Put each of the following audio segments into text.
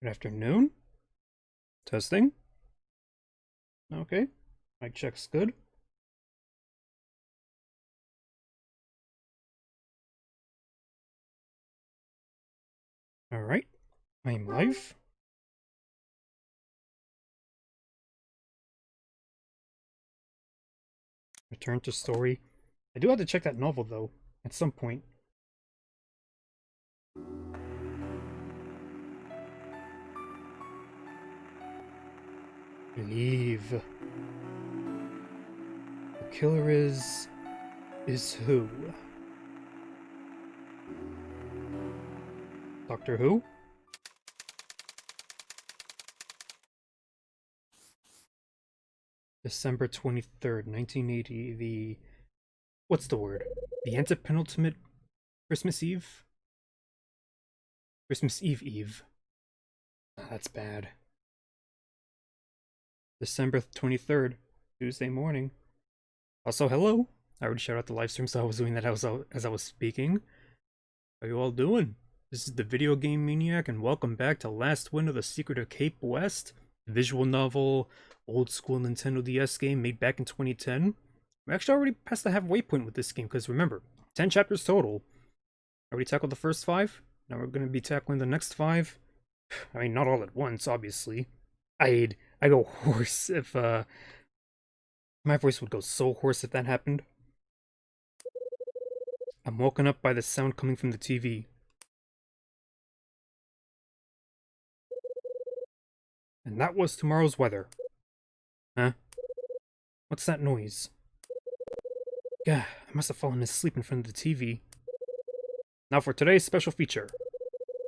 Good afternoon. Testing. Okay. Mic check's good. Alright. I am live. Return to story. I do have to check that novel, though, at some point. Leave. The killer is who? Doctor Who? December 23rd, 1980. The... What's the word? The antepenultimate Christmas Eve? Christmas Eve Eve. That's bad. December 23rd, Tuesday morning. Also, hello. I already shouted out the live stream, so I was doing that as I was speaking. How you all doing? This is the Video Game Maniac, and welcome back to Last Wind of the Secret of Cape West, a visual novel, old school Nintendo DS game made back in 2010. We actually already passed the halfway point with this game, because remember, 10 chapters total. I already tackled the first 5, now we're going to be tackling the next 5. I mean, not all at once, obviously. I go hoarse if, my voice would go so hoarse if that happened. I'm woken up by the sound coming from the TV. And that was tomorrow's weather. Huh? What's that noise? Yeah, I must have fallen asleep in front of the TV. Now for today's special feature.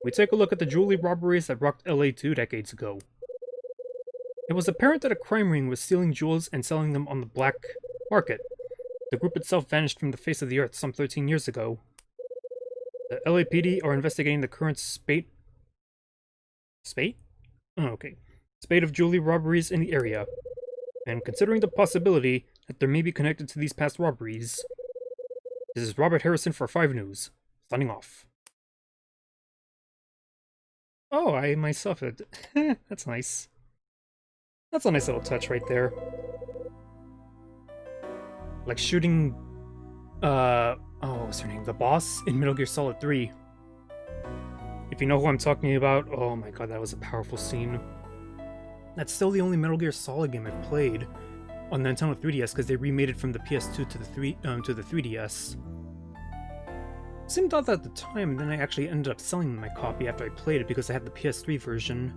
We take a look at the jewelry robberies that rocked LA 2 decades ago. It was apparent that a crime ring was stealing jewels and selling them on the black market. The group itself vanished from the face of the earth some 13 years ago. The LAPD are investigating the current spate of jewelry robberies in the area, and considering the possibility that there may be connected to these past robberies. This is Robert Harrison for 5 News, signing off. Oh, I myself had... that's nice. That's a nice little touch right there. Like shooting... what's her name? The boss in Metal Gear Solid 3. If you know who I'm talking about, oh my god, that was a powerful scene. That's still the only Metal Gear Solid game I've played on the Nintendo 3DS because they remade it from the PS2 to the 3DS. It seemed odd at the time, and then I actually ended up selling my copy after I played it because I had the PS3 version.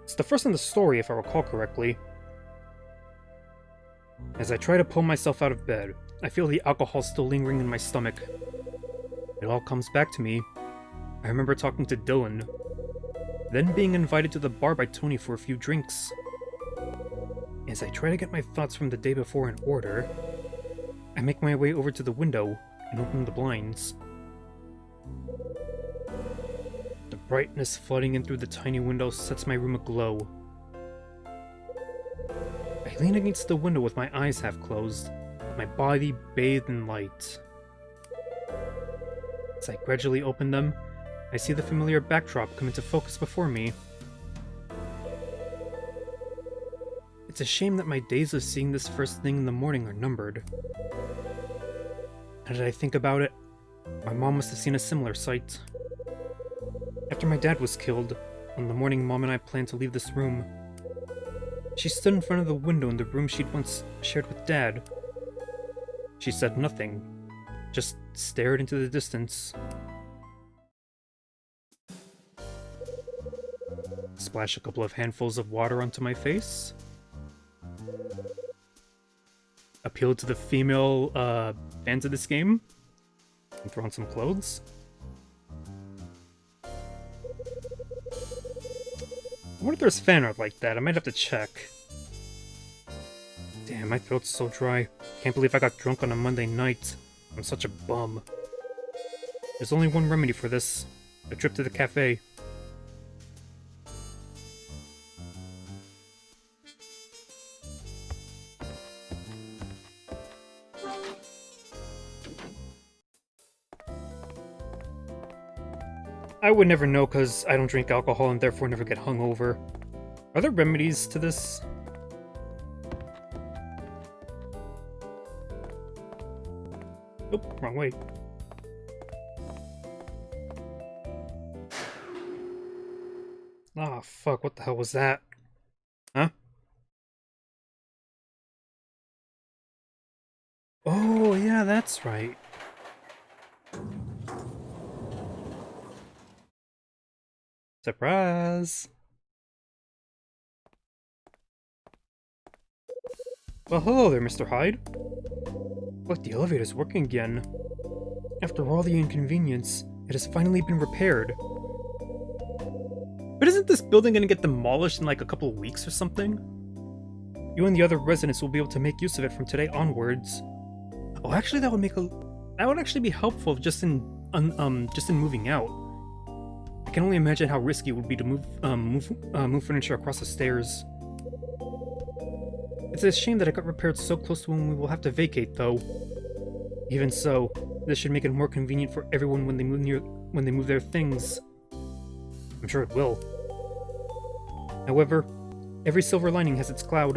It's the first in the story, if I recall correctly. As I try to pull myself out of bed, I feel the alcohol still lingering in my stomach. It all comes back to me. I remember talking to Dylan, then being invited to the bar by Tony for a few drinks. As I try to get my thoughts from the day before in order, I make my way over to the window and open the blinds. The brightness flooding in through the tiny window sets my room aglow. I lean against the window with my eyes half closed, my body bathed in light. As I gradually open them, I see the familiar backdrop come into focus before me. It's a shame that my days of seeing this first thing in the morning are numbered. Now that I think about it, my mom must have seen a similar sight. After my dad was killed, on the morning Mom and I planned to leave this room, she stood in front of the window in the room she'd once shared with Dad. She said nothing, just stared into the distance. Splash a couple of handfuls of water onto my face. Appeal to the female fans of this game. And throw on some clothes. I wonder if there's fan art like that. I might have to check. Damn, my throat's so dry. Can't believe I got drunk on a Monday night. I'm such a bum. There's only one remedy for this. A trip to the cafe. I would never know because I don't drink alcohol and therefore never get hungover. Are there remedies to this? Nope, wrong way. Ah, fuck, what the hell was that? Huh? Oh, yeah, that's right. Surprise! Well, hello there, Mr. Hyde. Look, the elevator's working again. After all the inconvenience, it has finally been repaired. But isn't this building gonna get demolished in like a couple of weeks or something? You and the other residents will be able to make use of it from today onwards. Oh, actually, that would actually be helpful just in moving out. I can only imagine how risky it would be to move furniture across the stairs. It's a shame that it got repaired so close to when we will have to vacate, though. Even so, this should make it more convenient for everyone when they move their things. I'm sure it will. However, every silver lining has its cloud.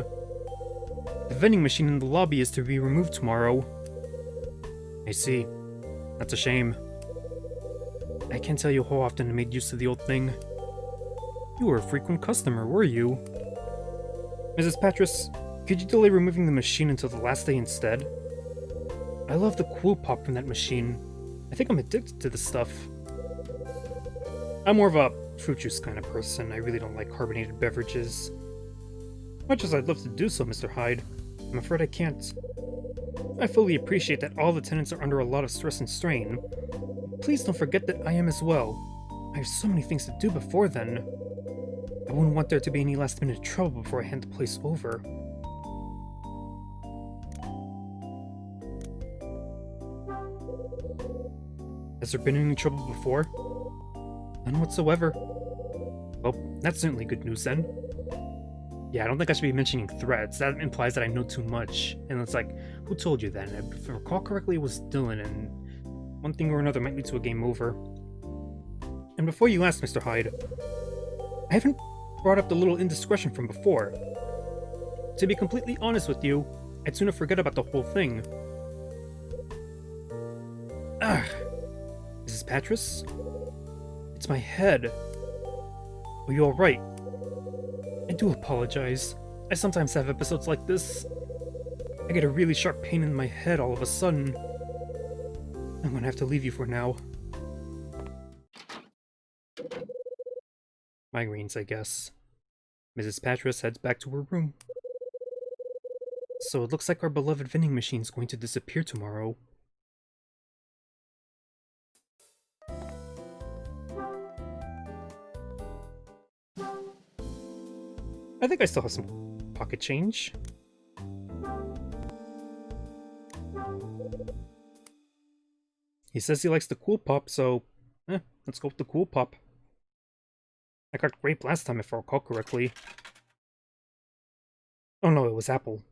The vending machine in the lobby is to be removed tomorrow. I see. That's a shame. I can't tell you how often I made use of the old thing. You were a frequent customer, were you? Mrs. Patras, could you delay removing the machine until the last day instead? I love the cool pop from that machine. I think I'm addicted to the stuff. I'm more of a fruit juice kind of person. I really don't like carbonated beverages. Much as I'd love to do so, Mr. Hyde, I'm afraid I can't. I fully appreciate that all the tenants are under a lot of stress and strain. Please don't forget that I am as well. I have so many things to do before then. I wouldn't want there to be any last-minute trouble before I hand the place over. Has there been any trouble before? None whatsoever. Well, that's certainly good news then. Yeah, I don't think I should be mentioning threats. That implies that I know too much. And it's like, who told you that? And if I recall correctly, it was Dylan, and one thing or another might lead to a game over. And before you ask, Mr. Hyde, I haven't brought up the little indiscretion from before. To be completely honest with you, I'd sooner forget about the whole thing. Ugh. Mrs. Patras? It's my head. Are you alright? I do apologize. I sometimes have episodes like this. I get a really sharp pain in my head all of a sudden. I'm gonna have to leave you for now. Migraines, I guess. Mrs. Patras heads back to her room. So it looks like our beloved vending machine's going to disappear tomorrow. I think I still have some pocket change. He says he likes the cool pop, so let's go with the cool pop. I got grape last time if I recall correctly. Oh no, it was apple.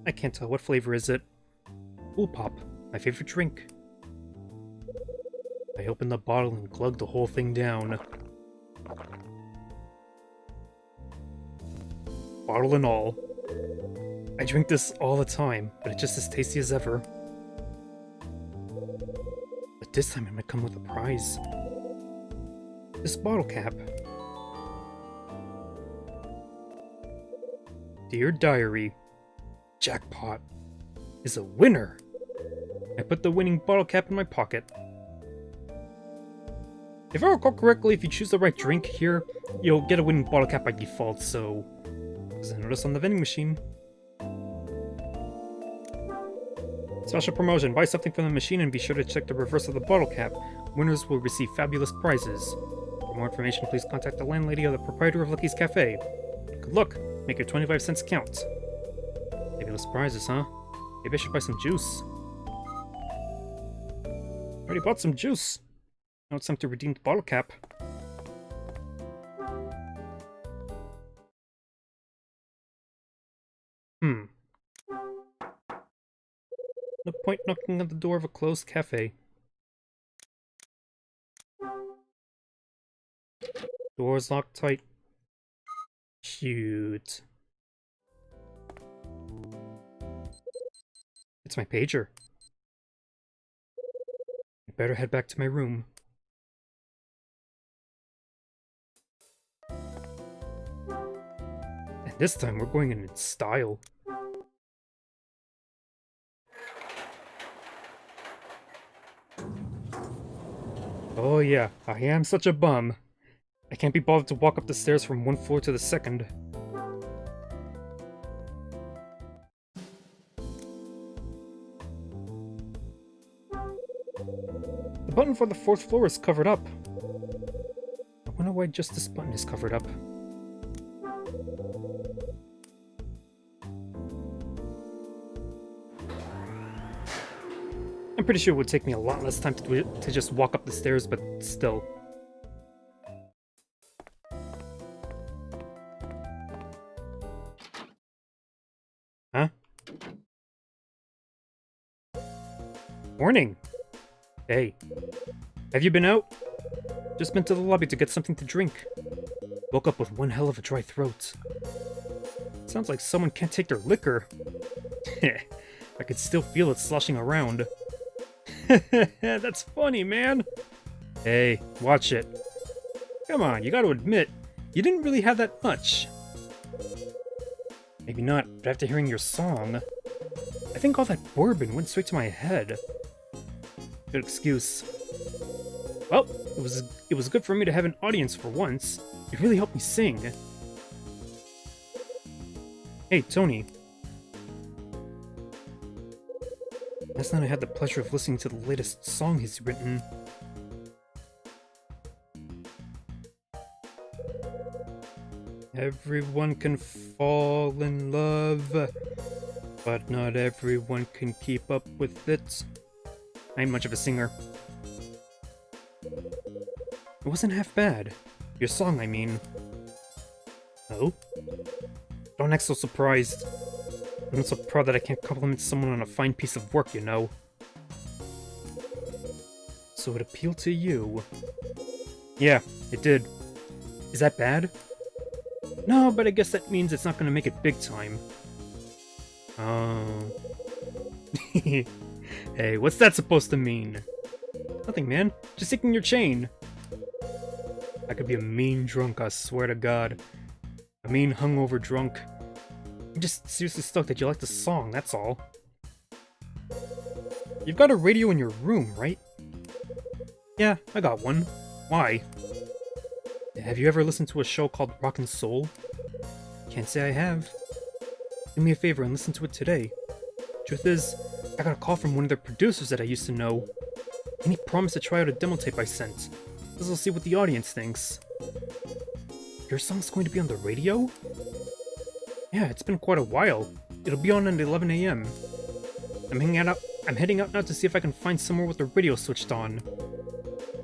I can't tell. What flavor is it? Cool Pop, my favorite drink. I opened the bottle and glugged the whole thing down. Bottle and all. I drink this all the time, but it's just as tasty as ever. But this time it might come with a prize. This bottle cap. Dear Diary, jackpot is a winner. I put the winning bottle cap in my pocket. If I recall correctly, if you choose the right drink here, you'll get a winning bottle cap by default, so... There's a notice on the vending machine. Special promotion, buy something from the machine and be sure to check the reverse of the bottle cap. Winners will receive fabulous prizes. For more information, please contact the landlady or the proprietor of Lucky's Cafe. Good luck, make your 25 cents count. Fabulous prizes, huh? Maybe I should buy some juice. Already bought some juice. Now it's time to redeem the bottle cap. No point knocking on the door of a closed cafe. Door's locked tight. Shoot. It's my pager. I better head back to my room. And this time we're going in style. Oh yeah, I am such a bum. I can't be bothered to walk up the stairs from one floor to the second. The button for the fourth floor is covered up. I wonder why just this button is covered up. I'm pretty sure it would take me a lot less time to do it, to just walk up the stairs, but still. Huh? Morning! Hey. Have you been out? Just been to the lobby to get something to drink. Woke up with one hell of a dry throat. Sounds like someone can't take their liquor. I could still feel it sloshing around. That's funny, man! Hey, watch it. Come on, you gotta admit, you didn't really have that much. Maybe not, but after hearing your song, I think all that bourbon went straight to my head. Good excuse. Well, it was good for me to have an audience for once. It really helped me sing. Hey, Tony. Last night I had the pleasure of listening to the latest song he's written. Everyone can fall in love, but not everyone can keep up with it. I ain't much of a singer. It wasn't half bad. Your song, I mean. Oh? Don't act so surprised. I'm not so proud that I can't compliment someone on a fine piece of work, you know. So it appealed to you. Yeah, it did. Is that bad? No, but I guess that means it's not gonna make it big time. Oh. Hey, what's that supposed to mean? Nothing, man. Just taking your chain. I could be a mean drunk, I swear to God. A mean hungover drunk. I'm just seriously stoked that you like the song, that's all. You've got a radio in your room, right? Yeah, I got one. Why? Have you ever listened to a show called Rock and Soul? Can't say I have. Do me a favor and listen to it today. Truth is, I got a call from one of their producers that I used to know. And he promised to try out a demo tape I sent. Guess we'll see what the audience thinks. Your song's going to be on the radio? Yeah, it's been quite a while. It'll be on at 11 AM. I'm heading out now to see if I can find somewhere with the radio switched on.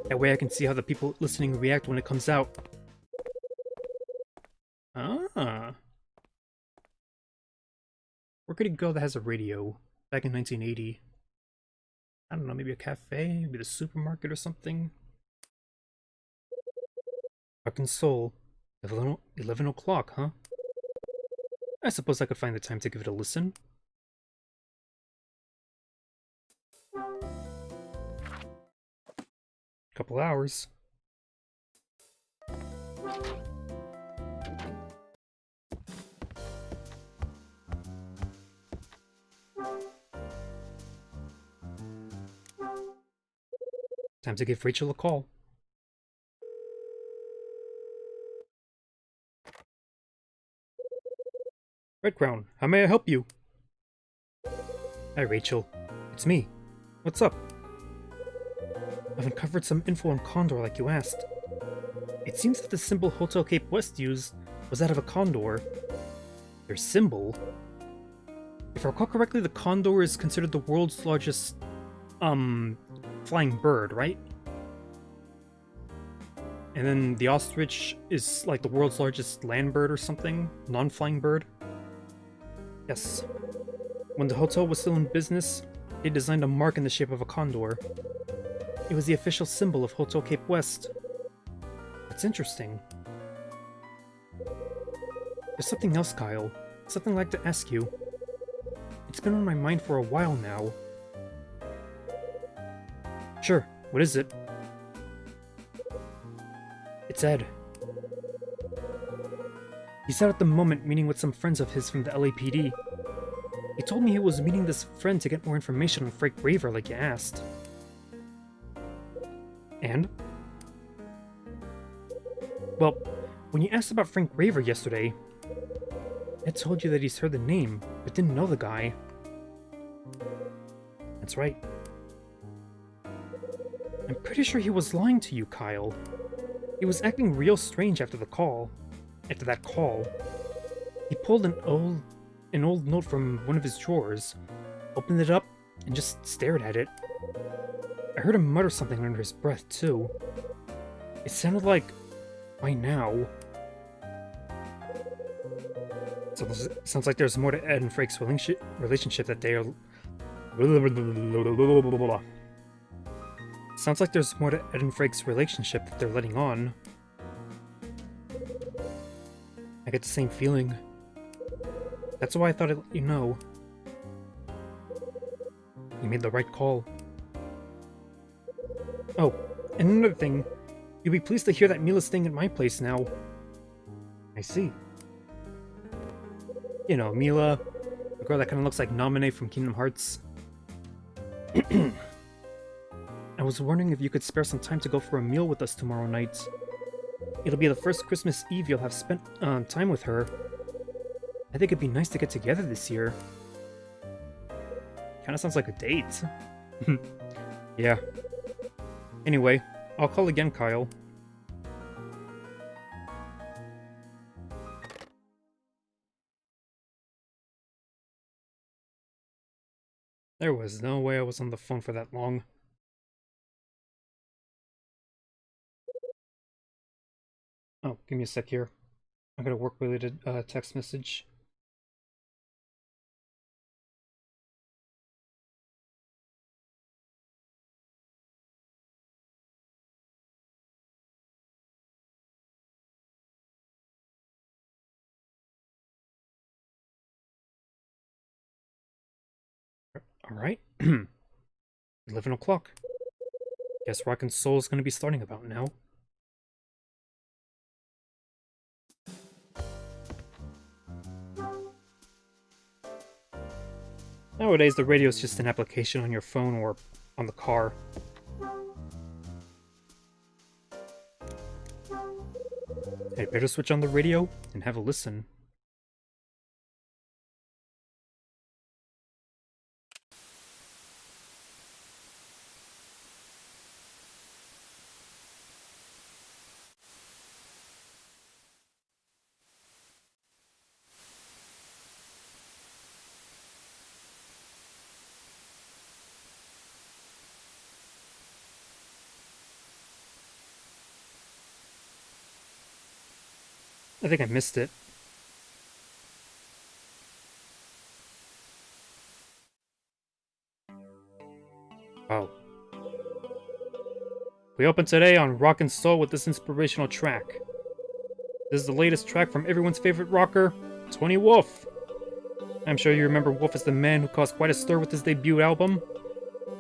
That way I can see how the people listening react when it comes out. Ah. Where could it go that has a radio? Back in 1980. I don't know, maybe a cafe? Maybe the supermarket or something? Rock and Soul. 11 o'clock, huh? I suppose I could find the time to give it a listen. Couple hours. Time to give Rachel a call. Red Crown, how may I help you? Hi Rachel, it's me. What's up? I've uncovered some info on Condor like you asked. It seems that the symbol Hotel Cape West used was that of a condor. Their symbol? If I recall correctly, the condor is considered the world's largest flying bird, right? And then the ostrich is like the world's largest land bird or something? Non-flying bird? Yes. When the hotel was still in business, they designed a mark in the shape of a condor. It was the official symbol of Hotel Cape West. That's interesting. There's something else, Kyle. Something I'd like to ask you. It's been on my mind for a while now. Sure, what is it? It's Ed. He's out at the moment meeting with some friends of his from the LAPD. He told me he was meeting this friend to get more information on Frank Raver like you asked. And? Well, when you asked about Frank Raver yesterday, Ed told you that he's heard the name, but didn't know the guy. That's right. I'm pretty sure he was lying to you, Kyle. He was acting real strange after that call. He pulled an old note from one of his drawers, opened it up, and just stared at it. I heard him mutter something under his breath, too. It sounded like, "Why now?" So sounds like there's more to Ed and Frank's relationship that they are... Sounds like there's more to Ed and Frank's relationship that they're letting on. I get the same feeling. That's why I thought I'd let you know. You made the right call. Oh, and another thing. You'll be pleased to hear that Mila's staying at my place now. I see. You know, Mila, the girl that kind of looks like Naminé from Kingdom Hearts. I was wondering if you could spare some time to go for a meal with us tomorrow night. It'll be the first Christmas Eve you'll have spent time with her. I think it'd be nice to get together this year. Kinda sounds like a date. Yeah. Anyway, I'll call again, Kyle. There was no way I was on the phone for that long. Oh, give me a sec here. I got a work-related text message. Alright. 11 o'clock. Guess Rock and Soul is going to be starting about now. Nowadays, the radio is just an application on your phone or on the car. I'd better switch on the radio and have a listen. I think I missed it. Oh. We open today on Rock and Soul with this inspirational track. This is the latest track from everyone's favorite rocker, Tony Wolf. I'm sure you remember Wolf as the man who caused quite a stir with his debut album.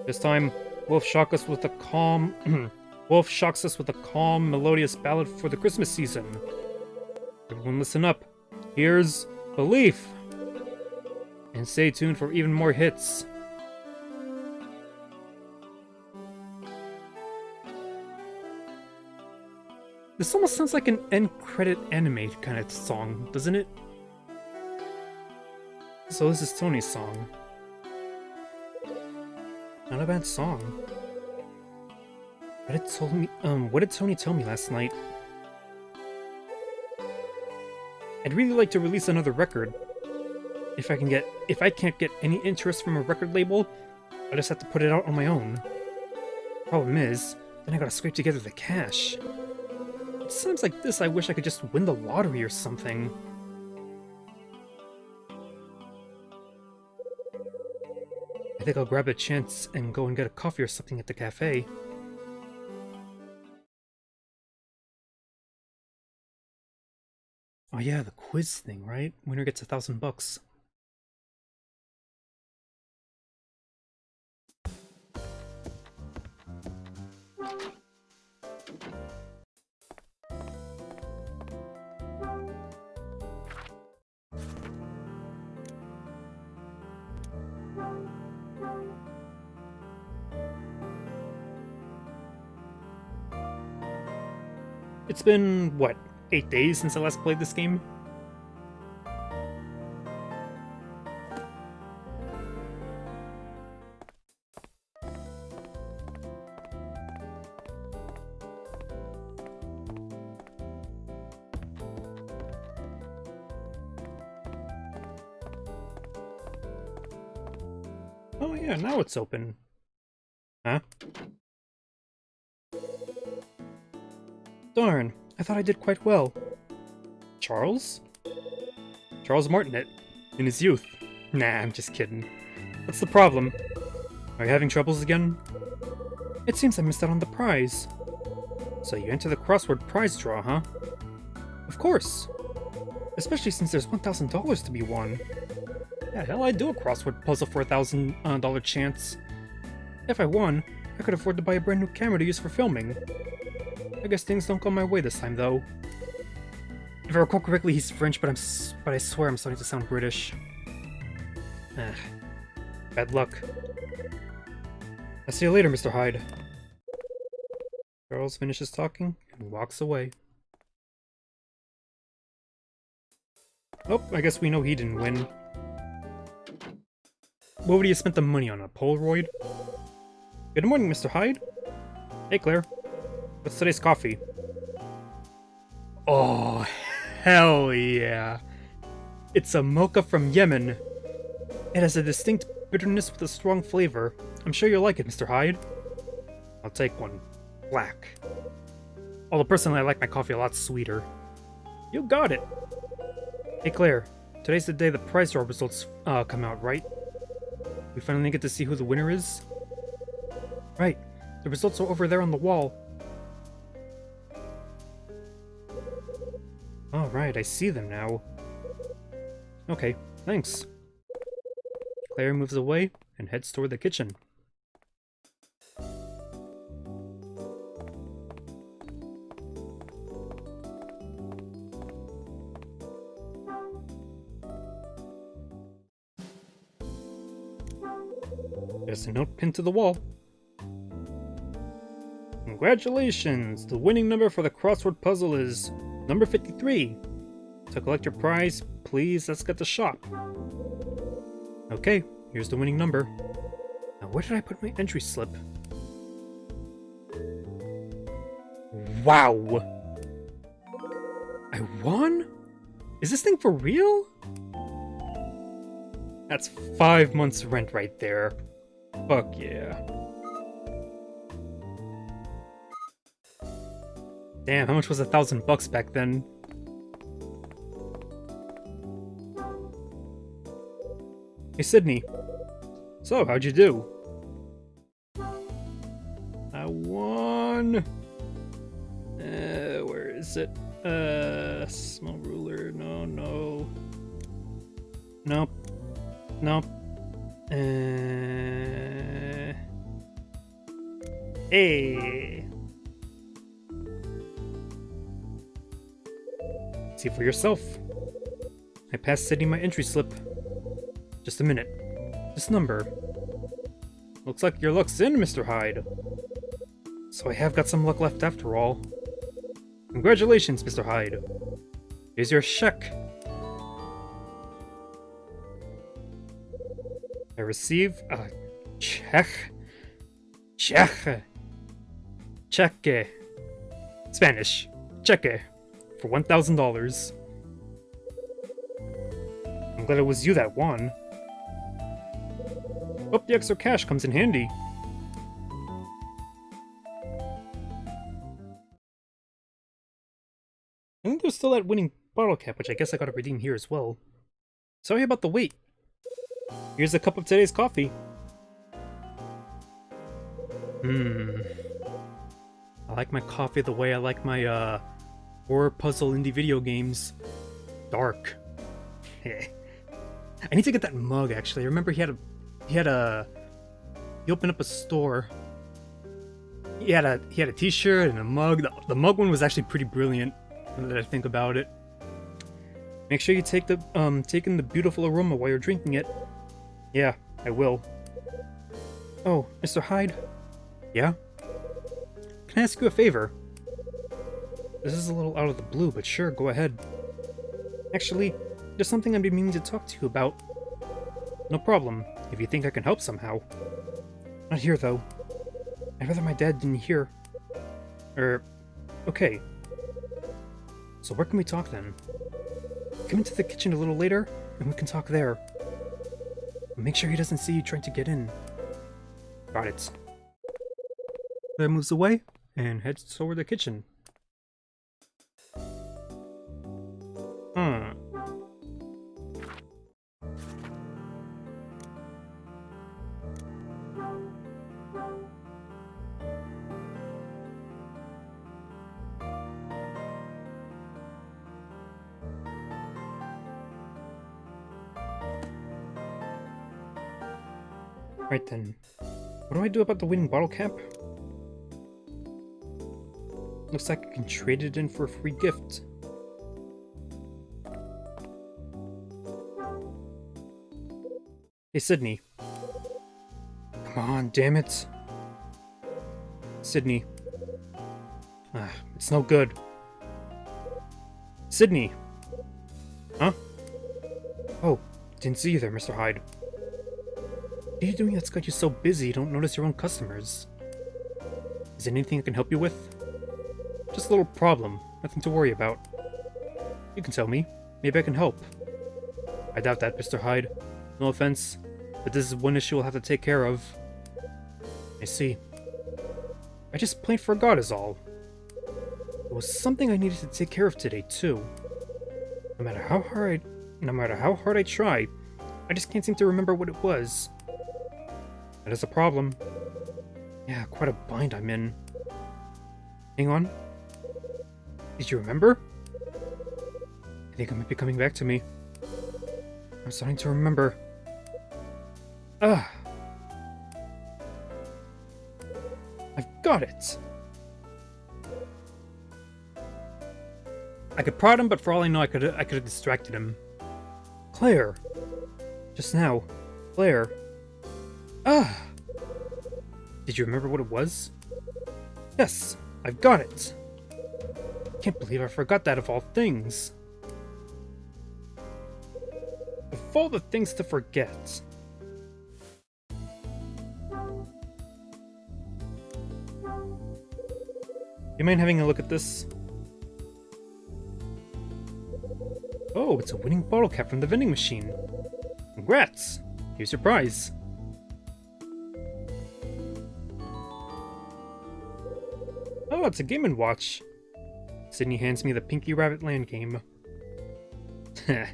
This time, Wolf shocks us with a calm, melodious ballad for the Christmas season. Everyone listen up. Here's Belief. And stay tuned for even more hits. This almost sounds like an end credit anime kind of song, doesn't it? So this is Tony's song. Not a bad song. What did Tony tell me last night? I'd really like to release another record. If I can't get any interest from a record label, I just have to put it out on my own. Problem is, then I gotta scrape together the cash. At times like this, I wish I could just win the lottery or something. I think I'll grab a chance and go and get a coffee or something at the cafe. Oh yeah, the quiz thing, right? Winner gets $1,000. It's been, what, 8 days since I last played this game? Oh yeah, now it's open. Huh? Darn, I thought I did quite well. Charles? Charles Martinet, in his youth. Nah, I'm just kidding. What's the problem? Are you having troubles again? It seems I missed out on the prize. So you enter the crossword prize draw, huh? Of course. Especially since there's $1,000 to be won. Yeah, hell, I'd do a crossword puzzle for $1,000 chance. If I won, I could afford to buy a brand new camera to use for filming. I guess things don't go my way this time, though. If I recall correctly, he's French, but I swear I'm starting to sound British. Bad luck. I'll see you later, Mr. Hyde. Charles finishes talking and walks away. Oh, I guess we know he didn't win. What would he have spent the money on? A Polaroid? Good morning, Mr. Hyde. Hey, Claire. What's today's coffee? Oh, hell yeah. It's a mocha from Yemen. It has a distinct bitterness with a strong flavor. I'm sure you'll like it, Mr. Hyde. I'll take one. Black. Although personally I like my coffee a lot sweeter. You got it. Hey Claire, today's the day the prize draw results come out, right? We finally get to see who the winner is? Right. The results are over there on the wall. Alright, I see them now. Okay, thanks. Claire moves away and heads toward the kitchen. There's a note pinned to the wall. Congratulations! The winning number for the crossword puzzle is number 53. To collect your prize, please let's get the shop. Okay, here's the winning number. Now where did I put my entry slip? Wow! I won? Is this thing for real? That's 5 months rent right there. Fuck yeah. Damn, how much was $1,000 back then? Hey Sydney. So, how'd you do? I won. Where is it? Small ruler. No. Nope. Hey. See for yourself. I passed Sydney my entry slip. Just a minute. This number. Looks like your luck's in, Mr. Hyde. So I have got some luck left after all. Congratulations, Mr. Hyde. Here's your check. I receive a check. Cheque. Spanish. Cheque. For $1,000. I'm glad it was you that won. Hope the extra cash comes in handy. I think there's still that winning bottle cap, which I guess I gotta redeem here as well. Sorry about the wait. Here's a cup of today's coffee. I like my coffee the way I like my, horror puzzle indie video games. Dark. I need to get that mug, actually. I remember he opened up a store. He had a t-shirt and a mug. The mug one was actually pretty brilliant, now that I think about it. Make sure you take in the beautiful aroma while you're drinking it. Yeah, I will. Oh, Mr. Hyde? Yeah? Can I ask you a favor? This is a little out of the blue, but sure, go ahead. Actually, there's something I've been meaning to talk to you about. No problem, if you think I can help somehow. Not here, though. I'd rather my dad didn't hear. Okay. So where can we talk then? Come into the kitchen a little later, and we can talk there. Make sure he doesn't see you trying to get in. Got it. Claire moves away, and heads toward the kitchen. Right then. What do I do about the winning bottle cap? Looks like I can trade it in for a free gift. Hey, Sydney. Come on, damn it. Sydney. It's no good. Sydney! Huh? Oh, didn't see you there, Mr. Hyde. What are you doing that's got you so busy you don't notice your own customers? Is there anything I can help you with? Just a little problem, nothing to worry about. You can tell me. Maybe I can help. I doubt that, Mr. Hyde. No offense, but this is one issue we'll have to take care of. I see. I just plain forgot is all. It was something I needed to take care of today, too. No matter how hard I try, I just can't seem to remember what it was. That is a problem. Yeah, quite a bind I'm in. Hang on. Did you remember? I think it might be coming back to me. I'm starting to remember. I've got it! I could prod him, but for all I know, I could have distracted him. Claire! Just now. Claire. Did you remember what it was? Yes, I've got it! Can't believe I forgot that of all things. Of all the things to forget. You mind having a look at this? Oh, it's a winning bottle cap from the vending machine. Congrats! Here's your prize. Oh, it's a Game & Watch. Sydney hands me the Pinky Rabbit Land game. I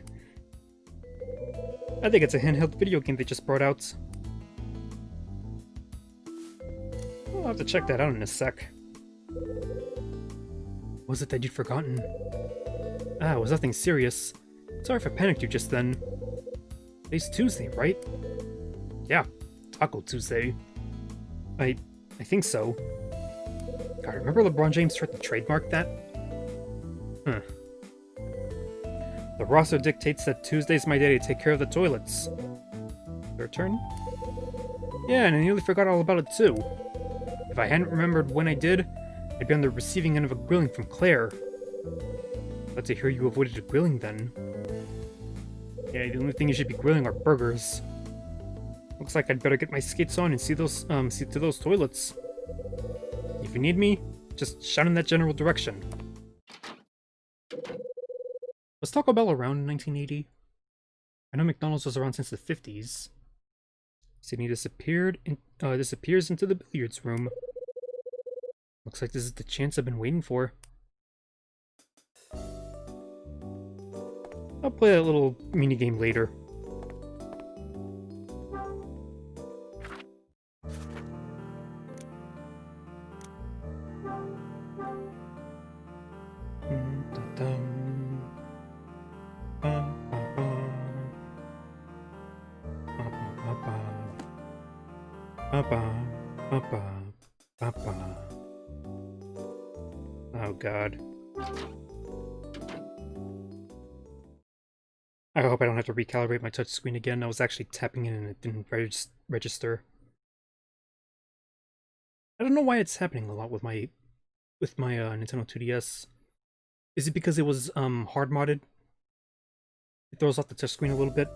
think it's a handheld video game they just brought out. I'll have to check that out in a sec. What was it that you'd forgotten? It was nothing serious. Sorry if I panicked you just then. Today's Tuesday, right? Yeah, Taco Tuesday. I think so. God, remember LeBron James tried to trademark that? The roster dictates that Tuesday's my day to take care of the toilets. Your turn? Yeah, and I nearly forgot all about it too. If I hadn't remembered when I did, I'd be on the receiving end of a grilling from Claire. Glad to hear you avoided a grilling then. Yeah, the only thing you should be grilling are burgers. Looks like I'd better get my skates on and see to those toilets. If you need me, just shout in that general direction. Was Taco Bell around in 1980? I know McDonald's was around since the 50s. Sydney disappears into the billiards room. Looks like this is the chance I've been waiting for. I'll play that little minigame later. Oh god. I hope I don't have to recalibrate my touchscreen again. I was actually tapping in and it didn't register. I don't know why it's happening a lot with my Nintendo 2DS. Is it because it was hard modded? It throws off the touchscreen a little bit.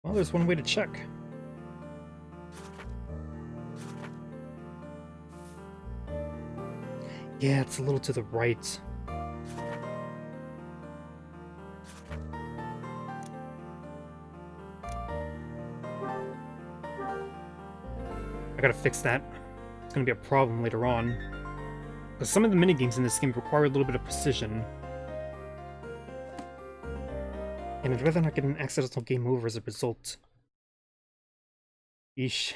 Well, there's one way to check. Yeah, it's a little to the right. I gotta fix that. It's gonna be a problem later on. Because some of the minigames in this game require a little bit of precision. And I'd rather not get an accidental game over as a result. Yeesh.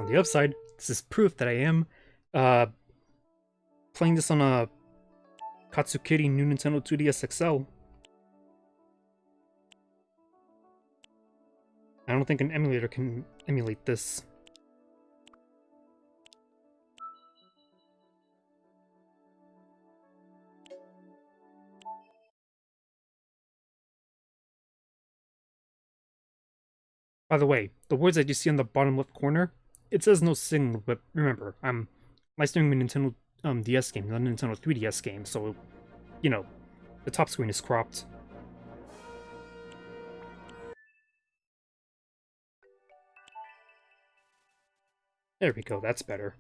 On the upside, this is proof that I am playing this on a Katsukiri new Nintendo 2DS XL. I don't think an emulator can emulate this. By the way, the words that you see on the bottom left corner, it says no signal, but remember, I'm live streaming a Nintendo DS game, not a Nintendo 3DS game, so, you know, the top screen is cropped. There we go, that's better.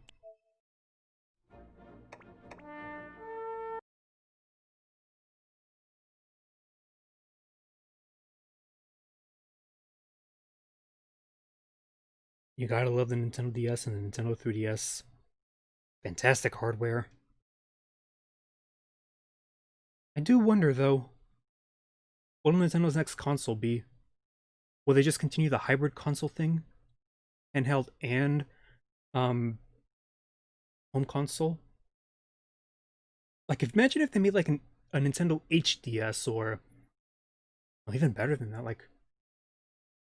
You gotta love the Nintendo DS and the Nintendo 3DS. Fantastic hardware. I do wonder, though, what will Nintendo's next console be? Will they just continue the hybrid console thing? Handheld and, home console? Like, imagine if they made, like, a Nintendo HDS, or well, even better than that, like...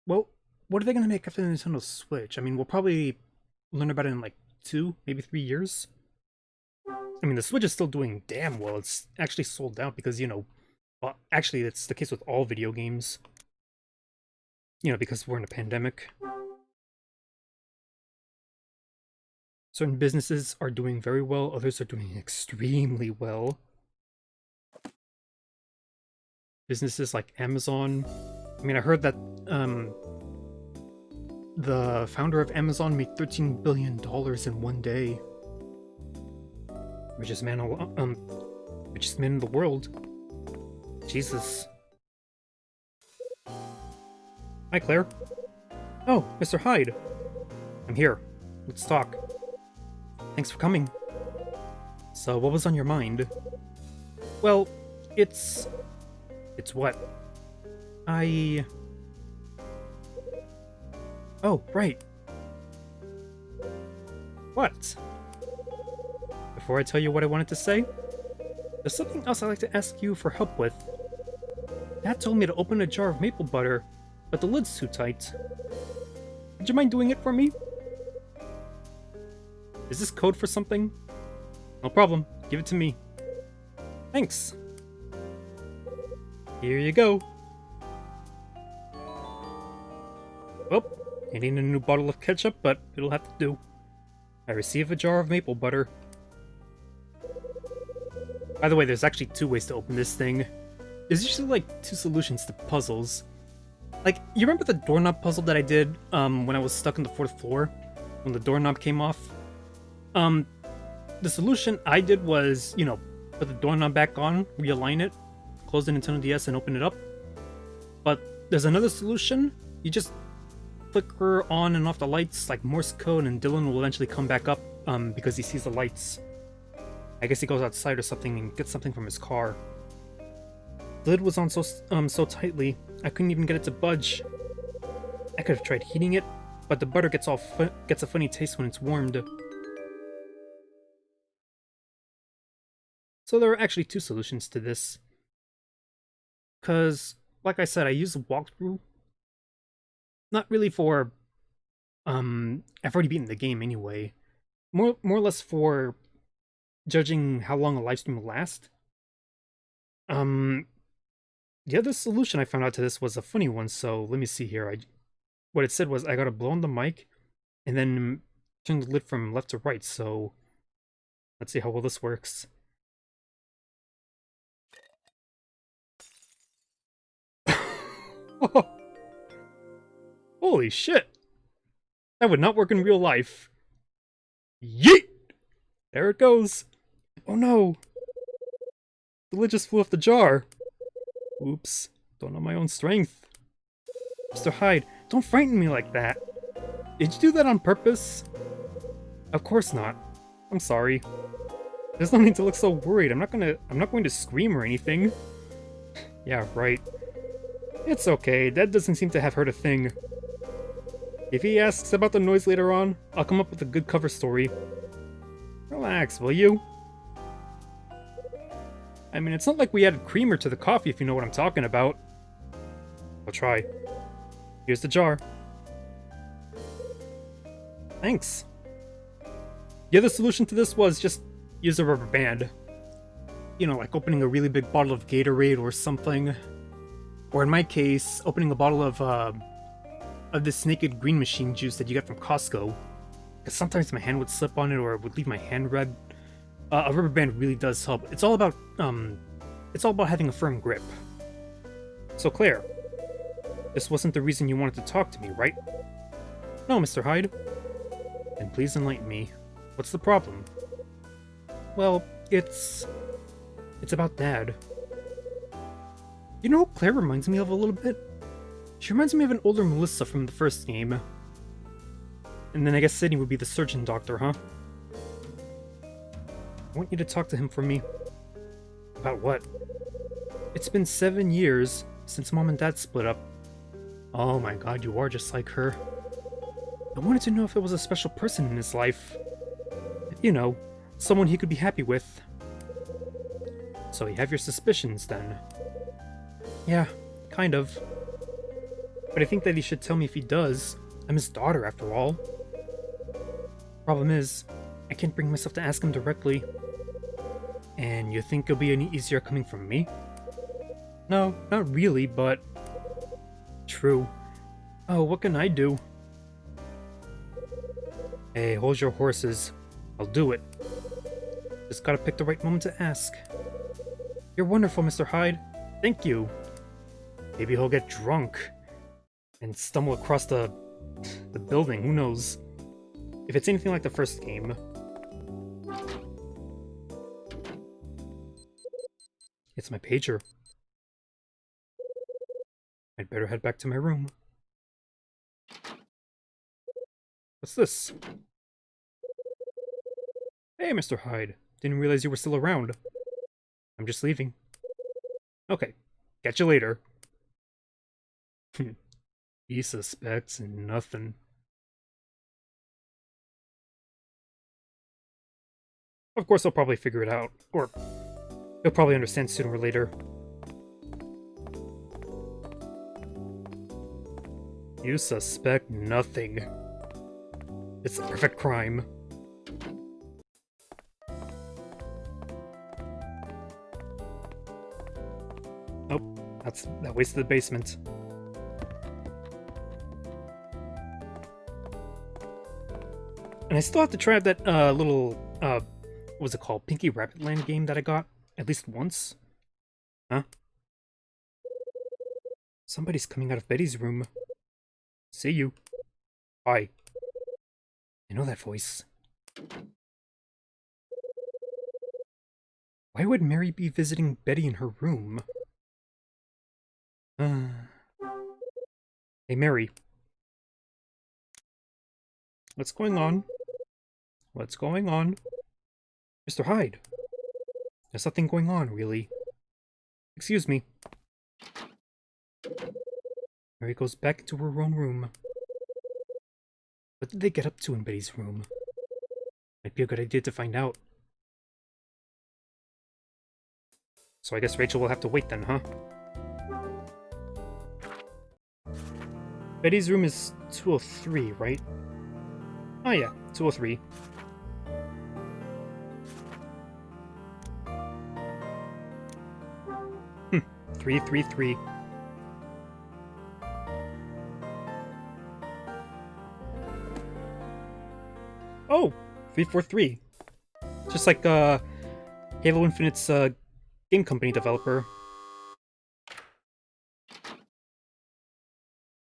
Well, what are they gonna make after the Nintendo Switch? I mean, we'll probably learn about it in, like, 2, maybe 3 years? I mean, the Switch is still doing damn well. It's actually sold out because, you know... Well, actually, it's the case with all video games. You know, because we're in a pandemic. Certain businesses are doing very well, others are doing extremely well. Businesses like Amazon. I mean, I heard that the founder of Amazon made $13 billion in one day. Richest man in the world. Jesus. Hi, Claire. Oh, Mr. Hyde. I'm here. Let's talk. Thanks for coming. So, what was on your mind? Well, it's what? Oh, right. What? Before I tell you what I wanted to say, there's something else I'd like to ask you for help with. Dad told me to open a jar of maple butter, but the lid's too tight. Would you mind doing it for me? Is this code for something? No problem. Give it to me. Thanks. Here you go. Well, I need a new bottle of ketchup, but it'll have to do. I receive a jar of maple butter. By the way, there's actually 2 ways to open this thing. There's usually like 2 solutions to puzzles. Like, you remember the doorknob puzzle that I did when I was stuck on the 4th floor? when the doorknob came off. The solution I did was, you know, put the doorknob back on, realign it, close the Nintendo DS and open it up. But there's another solution. You just flicker on and off the lights like Morse code, and Dylan will eventually come back up because he sees the lights. I guess he goes outside or something and gets something from his car. The lid was on so tightly, I couldn't even get it to budge. I could have tried heating it, but the butter gets a funny taste when it's warmed. So there are actually two solutions to this. Cause, like I said, I use a walkthrough. Not really for I've already beaten the game anyway. More or less for judging how long a live stream will last. The other solution I found out to this was a funny one, so let me see here. What it said was I gotta blow on the mic and then turn the lid from left to right, so let's see how well this works. Holy shit! That would not work in real life. Yeet! There it goes. Oh no! The lid just flew off the jar. Oops. Don't know my own strength. Mr. Hyde, don't frighten me like that. Did you do that on purpose? Of course not. I'm sorry. There's no need to look so worried. I'm not going to scream or anything. Yeah, right. It's okay. Dad doesn't seem to have heard a thing. If he asks about the noise later on, I'll come up with a good cover story. Relax, will you? I mean, it's not like we added creamer to the coffee, if you know what I'm talking about. I'll try. Here's the jar. Thanks. The other solution to this was just use a rubber band. You know, like opening a really big bottle of Gatorade or something. Or in my case, opening a bottle of this Naked Green Machine juice that you get from Costco. Because sometimes my hand would slip on it or it would leave my hand red. A rubber band really does help. It's all about having a firm grip. So Claire, this wasn't the reason you wanted to talk to me, right? No, Mr. Hyde. Then please enlighten me. What's the problem? Well, it's about Dad. You know what Claire reminds me of a little bit? She reminds me of an older Melissa from the first game. And then I guess Sydney would be the surgeon doctor, huh? I want you to talk to him for me. About what? It's been 7 years since Mom and Dad split up. Oh my god, you are just like her. I wanted to know if it was a special person in his life. You know, someone he could be happy with. So you have your suspicions, then? Yeah, kind of. But I think that he should tell me if he does. I'm his daughter, after all. Problem is, I can't bring myself to ask him directly. And you think it'll be any easier coming from me? No, not really, but... True. Oh, what can I do? Hey, hold your horses. I'll do it. Just gotta pick the right moment to ask. You're wonderful, Mr. Hyde. Thank you. Maybe he'll get drunk and stumble across the building, who knows? If it's anything like the first game. It's my pager. I'd better head back to my room. What's this? Hey, Mr. Hyde. Didn't realize you were still around. I'm just leaving. Okay. Catch you later. He suspects nothing. Of course, he'll probably figure it out. Or he'll probably understand sooner or later. You suspect nothing. It's the perfect crime. Oh, that wasted the basement. And I still have to try out that little, what was it called? Pinky Rabbit Land game that I got at least once. Huh? Somebody's coming out of Betty's room. See you. Bye. I know that voice. Why would Mary be visiting Betty in her room? Hey, Mary. What's going on? What's going on? Mr. Hyde. There's nothing going on, really. Excuse me. Mary goes back into her own room. What did they get up to in Betty's room? Might be a good idea to find out. So I guess Rachel will have to wait then, huh? Betty's room is 203, right? Oh yeah, 203. 333. Oh, 343. Just like Halo Infinite's game company developer.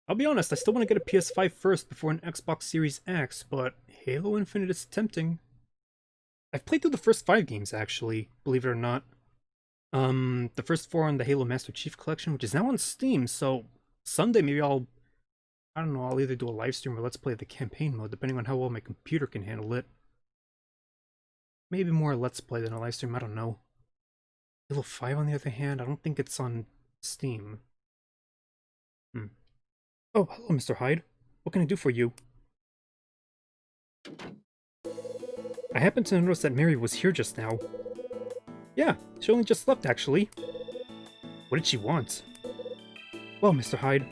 I'll be honest, I still want to get a PS5 first before an Xbox Series X, but Halo Infinite is tempting. I've played through the first 5 games, actually, believe it or not. The first 4 on the Halo Master Chief Collection, which is now on Steam, so Sunday maybe I don't know, I'll either do a live stream or let's play the campaign mode, depending on how well my computer can handle it. Maybe more let's play than a live stream, I don't know. Halo 5, on the other hand, I don't think it's on Steam. Oh, hello, Mr. Hyde. What can I do for you? I happened to notice that Mary was here just now. Yeah, she only just left, actually. What did she want? Well, Mr. Hyde,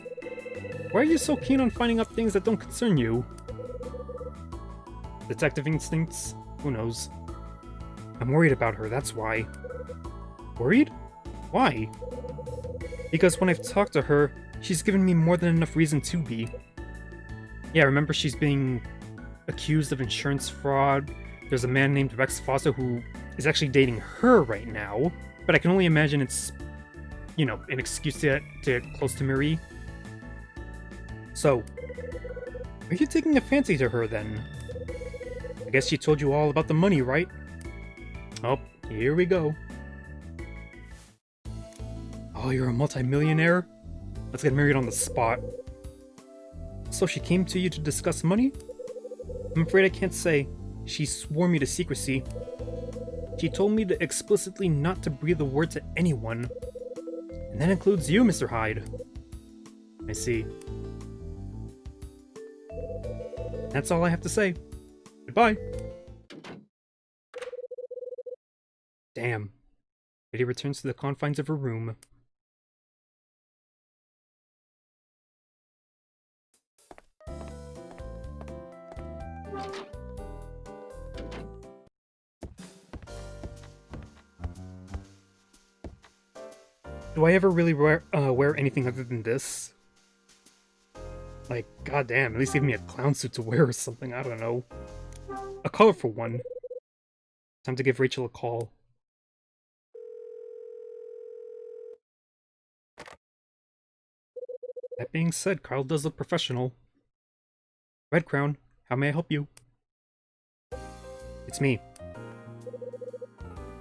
why are you so keen on finding out things that don't concern you? Detective instincts? Who knows? I'm worried about her, that's why. Worried? Why? Because when I've talked to her, she's given me more than enough reason to be. Yeah, remember she's being accused of insurance fraud. There's a man named Rex Foster who is actually dating her right now, but I can only imagine it's, you know, an excuse to get close to Marie. So, are you taking a fancy to her then? I guess she told you all about the money, right? Oh, here we go. Oh, you're a multi-millionaire? Let's get married on the spot. So she came to you to discuss money? I'm afraid I can't say. She swore me to secrecy. She told me to explicitly not to breathe a word to anyone. And that includes you, Mr. Hyde. I see. That's all I have to say. Goodbye. Damn. Betty returns to the confines of her room. Do I ever really wear anything other than this? Like, goddamn, at least give me a clown suit to wear or something, I don't know. A colorful one. Time to give Rachel a call. That being said, Carl does look professional. Red Crown, how may I help you? It's me.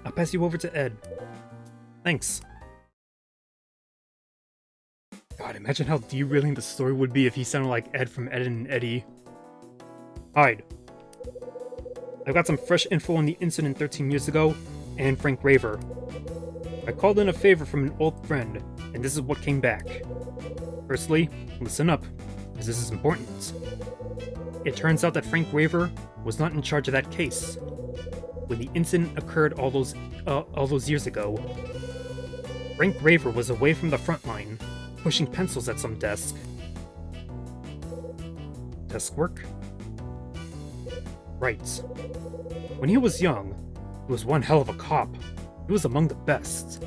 I'll pass you over to Ed. Thanks. God, imagine how derailing the story would be if he sounded like Ed from Ed and Eddie. Hyde. I've got some fresh info on the incident 13 years ago, and Frank Raver. I called in a favor from an old friend, and this is what came back. Firstly, listen up, because this is important. It turns out that Frank Raver was not in charge of that case. When the incident occurred all those years ago, Frank Raver was away from the front line, pushing pencils at some desk. Desk work? Right. When he was young, he was one hell of a cop. He was among the best.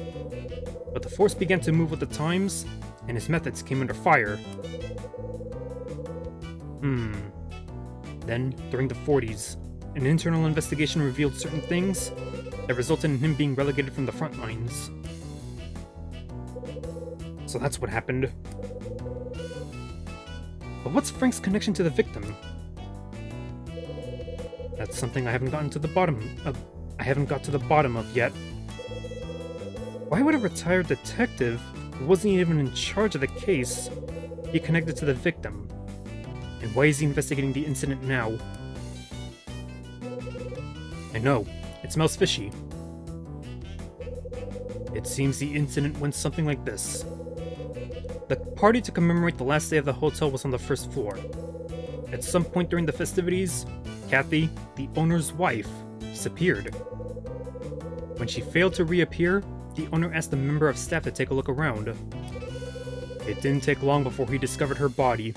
But the force began to move with the times, and his methods came under fire. Then, during the 40s, an internal investigation revealed certain things that resulted in him being relegated from the front lines. So that's what happened. But what's Frank's connection to the victim? That's something I haven't gotten to the bottom of yet. Why would a retired detective who wasn't even in charge of the case be connected to the victim? And why is he investigating the incident now? I know, it smells fishy. It seems the incident went something like this. The party to commemorate the last day of the hotel was on the first floor. At some point during the festivities, Kathy, the owner's wife, disappeared. When she failed to reappear, the owner asked a member of staff to take a look around. It didn't take long before he discovered her body.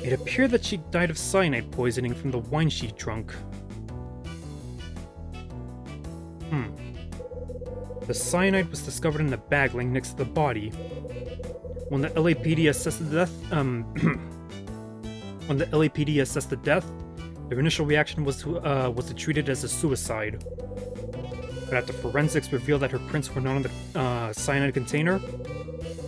It appeared that she died of cyanide poisoning from the wine she drank. The cyanide was discovered in a bag laying next to the body. When the LAPD assessed the death, their initial reaction was to treat it as a suicide. But after forensics revealed that her prints were not on the cyanide container,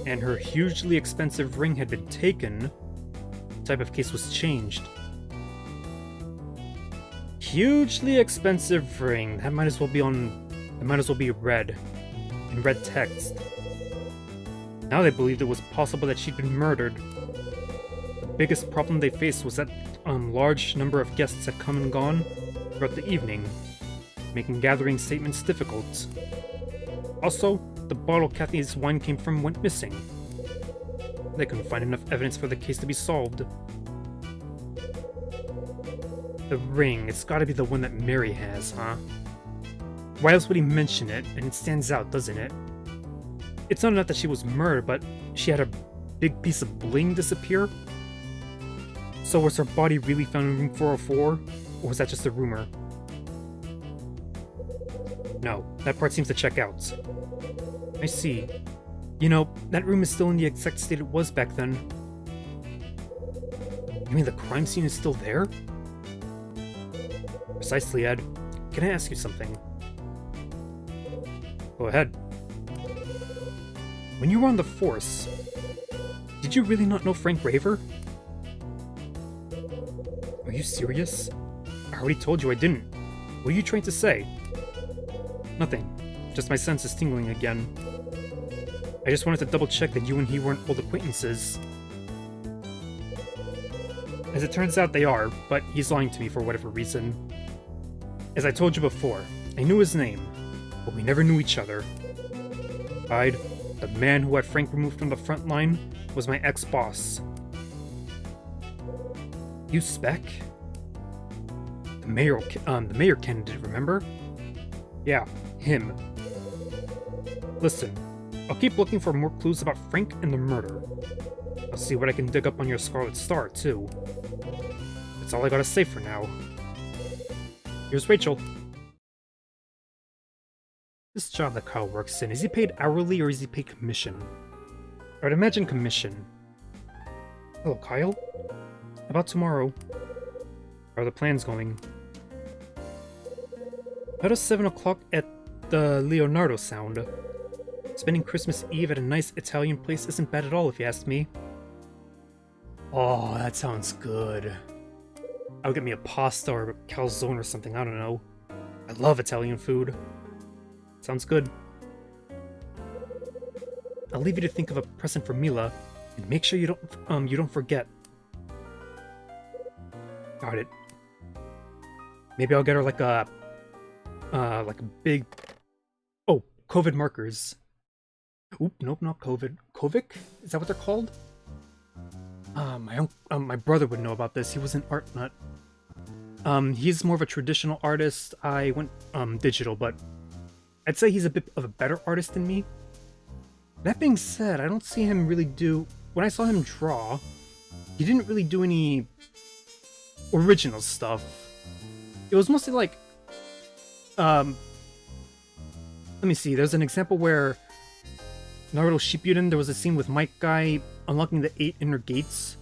and her hugely expensive ring had been taken, the type of case was changed. Hugely expensive ring. That might as well be red, in red text. Now they believed it was possible that she'd been murdered. The biggest problem they faced was that a large number of guests had come and gone throughout the evening, making gathering statements difficult. Also, the bottle Kathy's wine came from went missing. They couldn't find enough evidence for the case to be solved. The ring, it's gotta be the one that Mary has, huh? Why else would he mention it? And it stands out, doesn't it? It's not enough that she was murdered, but she had a big piece of bling disappear? So was her body really found in room 404? Or was that just a rumor? No, that part seems to check out. I see. You know, that room is still in the exact state it was back then. You mean the crime scene is still there? Precisely, Ed. Can I ask you something? Go ahead. When you were on the force, did you really not know Frank Raver? Are you serious? I already told you I didn't. What are you trying to say? Nothing. Just my sense is tingling again. I just wanted to double check that you and he weren't old acquaintances. As it turns out, they are, but he's lying to me for whatever reason. As I told you before, I knew his name, but we never knew each other. The man who had Frank removed from the front line was my ex-boss. You Spec? The mayor candidate, remember? Yeah, him. Listen, I'll keep looking for more clues about Frank and the murder. I'll see what I can dig up on your Scarlet Star, too. That's all I gotta say for now. Here's Rachel. This job that Kyle works in, is he paid hourly or is he paid commission? I would imagine commission. Hello, Kyle. About tomorrow. How are the plans going? How does 7 o'clock at the Leonardo sound? Spending Christmas Eve at a nice Italian place isn't bad at all, if you ask me. Oh, that sounds good. I'll get me a pasta or a calzone or something, I don't know. I love Italian food. Sounds good. I'll leave you to think of a present for Mila, and make sure you don't forget. Got it. Maybe I'll get her like a big... Oh, COVID markers. Oop, nope, not COVID. Kovic? Is that what they're called? My brother would know about this. He was an art nut. He's more of a traditional artist. I went digital, but I'd say he's a bit of a better artist than me. That being said, I don't see him really do... When I saw him draw, he didn't really do any original stuff. It was mostly like... Let me see, there's an example where Naruto Shippuden, there was a scene with Mike Guy unlocking the 8 inner gates.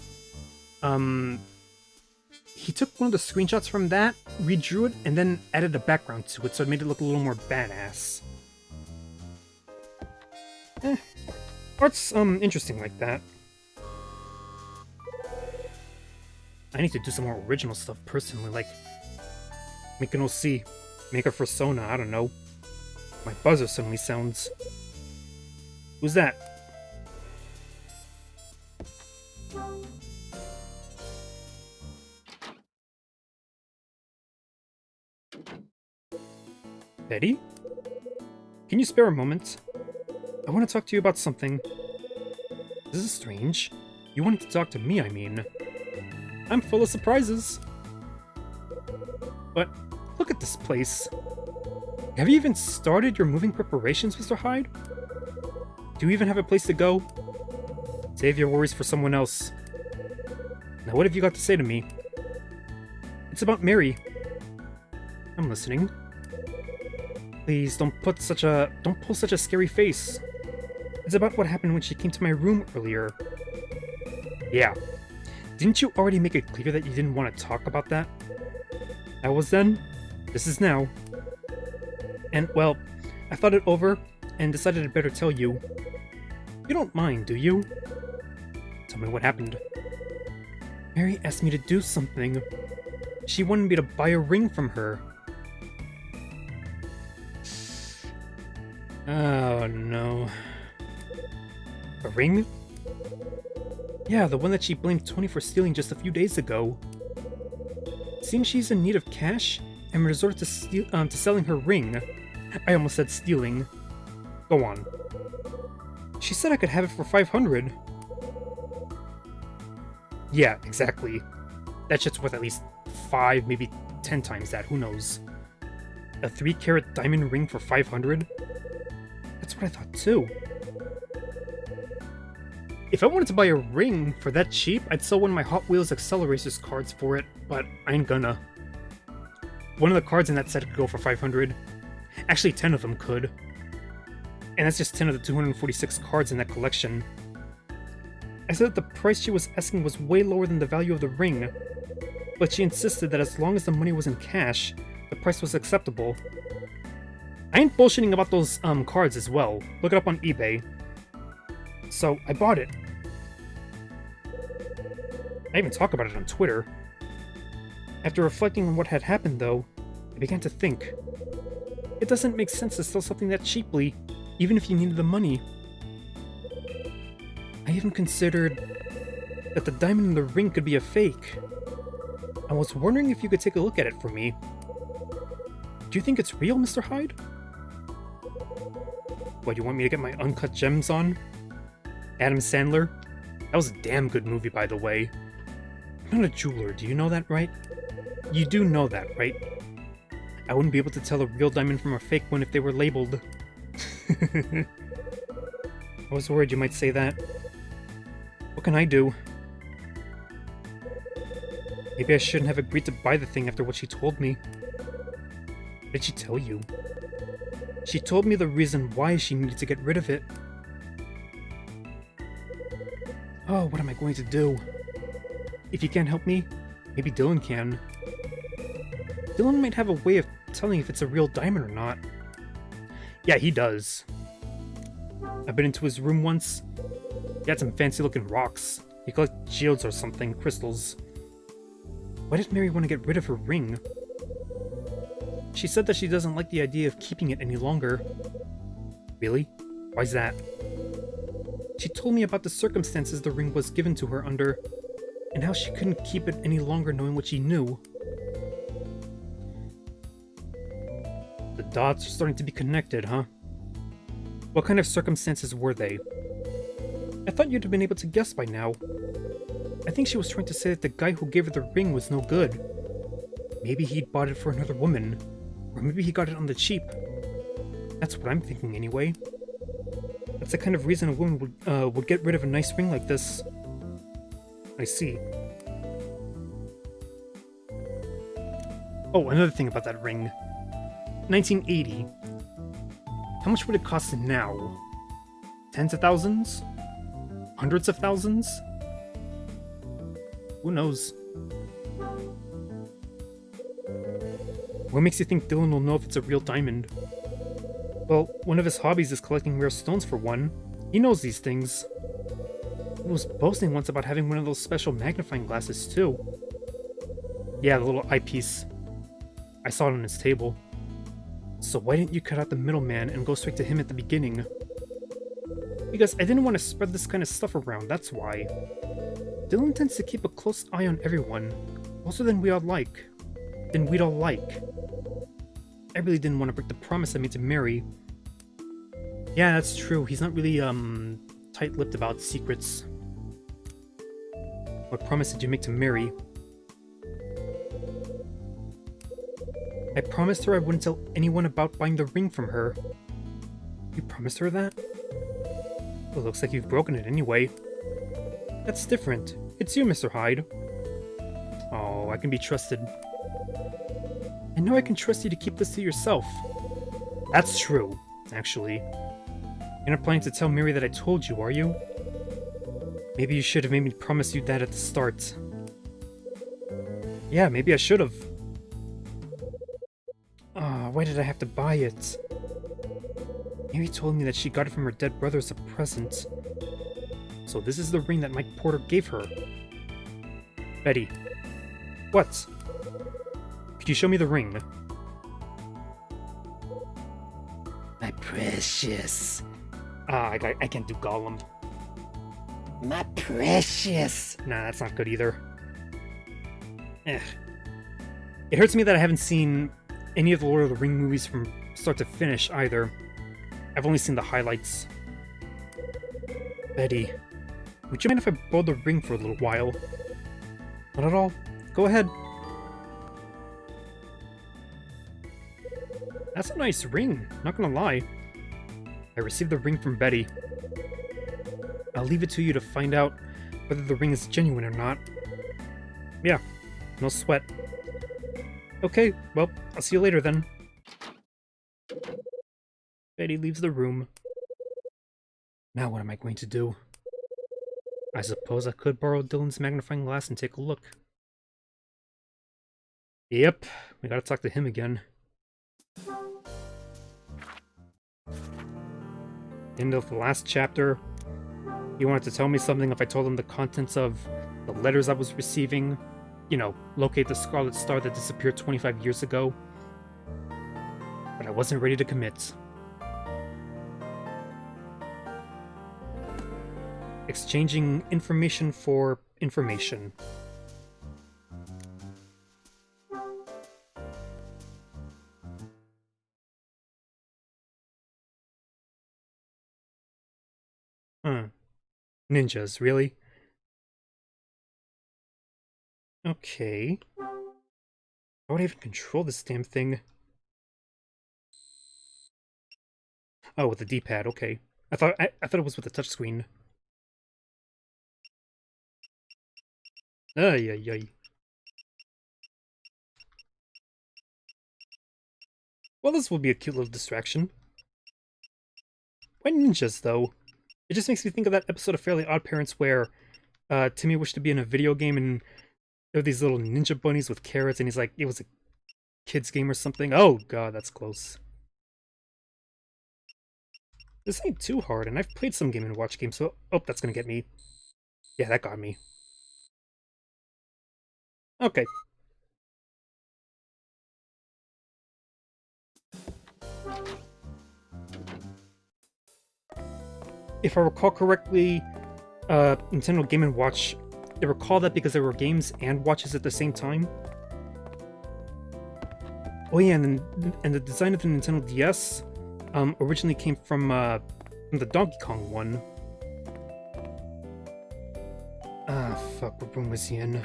He took one of the screenshots from that, redrew it, and then added a background to it, so it made it look a little more badass. Art's, interesting like that. I need to do some more original stuff personally, like Make an OC. Make a persona, I don't know. My buzzer suddenly sounds. Who's that? Betty? Can you spare a moment? I want to talk to you about something. This is strange. You wanted to talk to me, I mean. I'm full of surprises. But look at this place. Have you even started your moving preparations, Mr. Hyde? Do you even have a place to go? Save your worries for someone else. Now what have you got to say to me? It's about Mary. I'm listening. Please don't pull such a scary face. It's about what happened when she came to my room earlier. Yeah. Didn't you already make it clear that you didn't want to talk about that? That was then. This is now. And, well, I thought it over and decided I'd better tell you. You don't mind, do you? Tell me what happened. Mary asked me to do something. She wanted me to buy a ring from her. Oh, no. A ring? Yeah, the one that she blamed Tony for stealing just a few days ago. Seeing she's in need of cash, and resorted to selling her ring. I almost said stealing. Go on. She said I could have it for 500. Yeah, exactly. That shit's worth at least 5, maybe 10 times that, who knows. A 3-carat diamond ring for 500? That's what I thought too. If I wanted to buy a ring for that cheap, I'd sell one of my Hot Wheels Acceleracers cards for it, but I ain't gonna. One of the cards in that set could go for 500. Actually, 10 of them could. And that's just 10 of the 246 cards in that collection. I said that the price she was asking was way lower than the value of the ring, but she insisted that as long as the money was in cash, the price was acceptable. I ain't bullshitting about those cards as well. Look it up on eBay. So, I bought it. I even talk about it on Twitter. After reflecting on what had happened, though, I began to think. It doesn't make sense to sell something that cheaply, even if you needed the money. I even considered that the diamond in the ring could be a fake. I was wondering if you could take a look at it for me. Do you think it's real, Mr. Hyde? What, you want me to get my Uncut Gems on? Adam Sandler? That was a damn good movie, by the way. I'm not a jeweler, do you know that, right? You do know that, right? I wouldn't be able to tell a real diamond from a fake one if they were labeled. I was worried you might say that. What can I do? Maybe I shouldn't have agreed to buy the thing after what she told me. What did she tell you? She told me the reason why she needed to get rid of it. Oh, what am I going to do? If you can't help me, maybe Dylan can. Dylan might have a way of telling if it's a real diamond or not. Yeah, he does. I've been into his room once. He had some fancy looking rocks. He collected shields or something, crystals. Why did Mary want to get rid of her ring? She said that she doesn't like the idea of keeping it any longer. Really? Why's that? She told me about the circumstances the ring was given to her under, and how she couldn't keep it any longer knowing what she knew. The dots are starting to be connected, huh? What kind of circumstances were they? I thought you'd have been able to guess by now. I think she was trying to say that the guy who gave her the ring was no good. Maybe he'd bought it for another woman, or maybe he got it on the cheap. That's what I'm thinking anyway. That's the kind of reason a woman would get rid of a nice ring like this. I see. Oh, another thing about that ring. 1980. How much would it cost now? Tens of thousands? Hundreds of thousands? Who knows? What makes you think Dylan will know if it's a real diamond? Well, one of his hobbies is collecting rare stones for one. He knows these things. He was boasting once about having one of those special magnifying glasses too. Yeah, the little eyepiece. I saw it on his table. So why didn't you cut out the middleman and go straight to him at the beginning? Because I didn't want to spread this kind of stuff around, that's why. Dylan tends to keep a close eye on everyone, closer than we'd all like. I really didn't want to break the promise I made to Mary. Yeah, that's true. He's not really, tight-lipped about secrets. What promise did you make to Mary? I promised her I wouldn't tell anyone about buying the ring from her. You promised her that? Well, it looks like you've broken it anyway. That's different. It's you, Mr. Hyde. Oh, I can be trusted. I know I can trust you to keep this to yourself. That's true, actually. You're not planning to tell Mary that I told you, are you? Maybe you should have made me promise you that at the start. Yeah, maybe I should have. Ah, why did I have to buy it? Mary told me that she got it from her dead brother as a present. So this is the ring that Mike Porter gave her. Betty. What? Could you show me the ring? My precious. Ah, I can't do Gollum. My precious. Nah, that's not good either. Eh. It hurts me that I haven't seen any of the Lord of the Ring movies from start to finish either. I've only seen the highlights. Betty, would you mind if I borrowed the ring for a little while? Not at all. Go ahead. That's a nice ring, not gonna lie. I received the ring from Betty. I'll leave it to you to find out whether the ring is genuine or not. Yeah, no sweat. Okay, well, I'll see you later then. Betty leaves the room. Now what am I going to do? I suppose I could borrow Dylan's magnifying glass and take a look. Yep, we gotta talk to him again. End of the last chapter. He wanted to tell me something if I told him the contents of the letters I was receiving. You know, locate the Scarlet Star that disappeared 25 years ago. But I wasn't ready to commit. Exchanging information for information. Huh. Ninjas, really? Okay. How would I even control this damn thing? Oh, with the D-pad, okay. I thought it was with the touchscreen. Ay, ay, ay. Well, this will be a cute little distraction. Why ninjas, though? It just makes me think of that episode of Fairly Odd Parents where Timmy wished to be in a video game and there were these little ninja bunnies with carrots and he's like, it was a kid's game or something. Oh god, that's close. This ain't too hard, and I've played some Game & Watch games, so... Oh, that's gonna get me. Yeah, that got me. Okay. If I recall correctly, Nintendo Game & Watch, they recall that because there were games and watches at the same time. Oh yeah, and the design of the Nintendo DS originally came from the Donkey Kong one. Ah, fuck, what room was he in?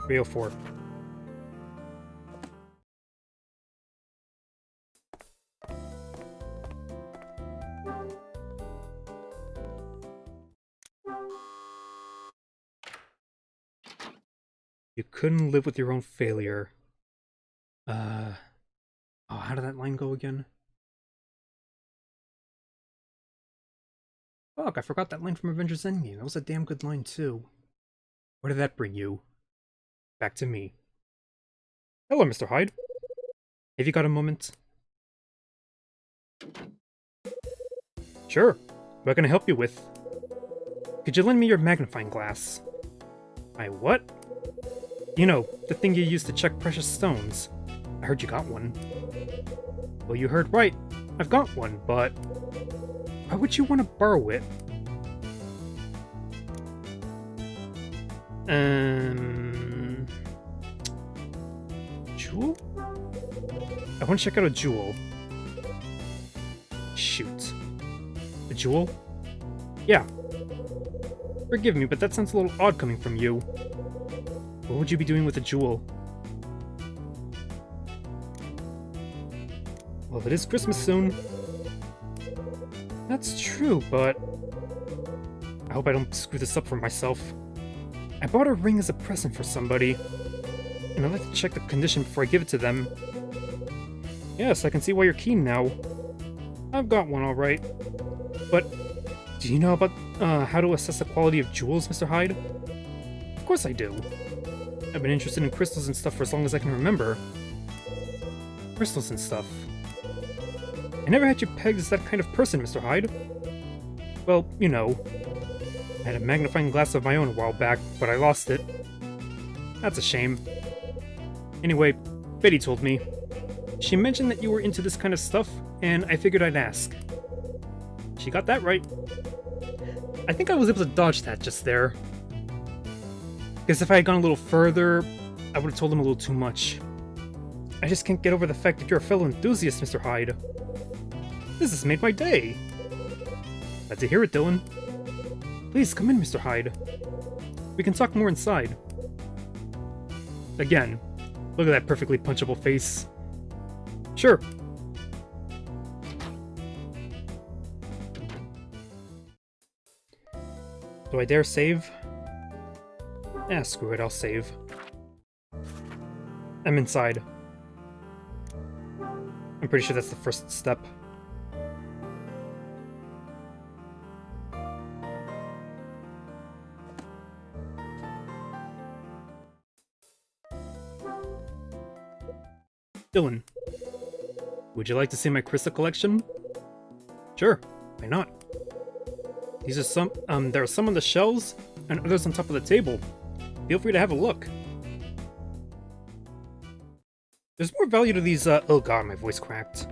304. You couldn't live with your own failure. Oh, how did that line go again? Fuck, I forgot that line from Avengers Endgame. That was a damn good line, too. Where did that bring you? Back to me. Hello, Mr. Hyde. Have you got a moment? Sure. What can I help you with? Could you lend me your magnifying glass? My what? You know, the thing you use to check precious stones. I heard you got one. Well, you heard right. I've got one, but why would you want to borrow it? Jewel? I want to check out a jewel. Shoot. A jewel? Yeah. Forgive me, but that sounds a little odd coming from you. What would you be doing with a jewel? Well, it is Christmas soon. That's true, but I hope I don't screw this up for myself. I bought a ring as a present for somebody, and I'd like to check the condition before I give it to them. Yes, I can see why you're keen now. I've got one, alright. But do you know about how to assess the quality of jewels, Mr. Hyde? Of course I do. I've been interested in crystals and stuff for as long as I can remember. Crystals and stuff. I never had you pegged as that kind of person, Mr. Hyde. Well, you know. I had a magnifying glass of my own a while back, but I lost it. That's a shame. Anyway, Betty told me. She mentioned that you were into this kind of stuff, and I figured I'd ask. She got that right. I think I was able to dodge that just there. Because if I had gone a little further, I would have told him a little too much. I just can't get over the fact that you're a fellow enthusiast, Mr. Hyde. This has made my day. Glad to hear it, Dylan. Please come in, Mr. Hyde. We can talk more inside. Again, look at that perfectly punchable face. Sure. Do I dare save? Eh, screw it, I'll save. I'm inside. I'm pretty sure that's the first step. Dylan, would you like to see my crystal collection? Sure, why not? These are some, there are some on the shelves, and others on top of the table. Feel free to have a look. There's more value to these, oh god, my voice cracked.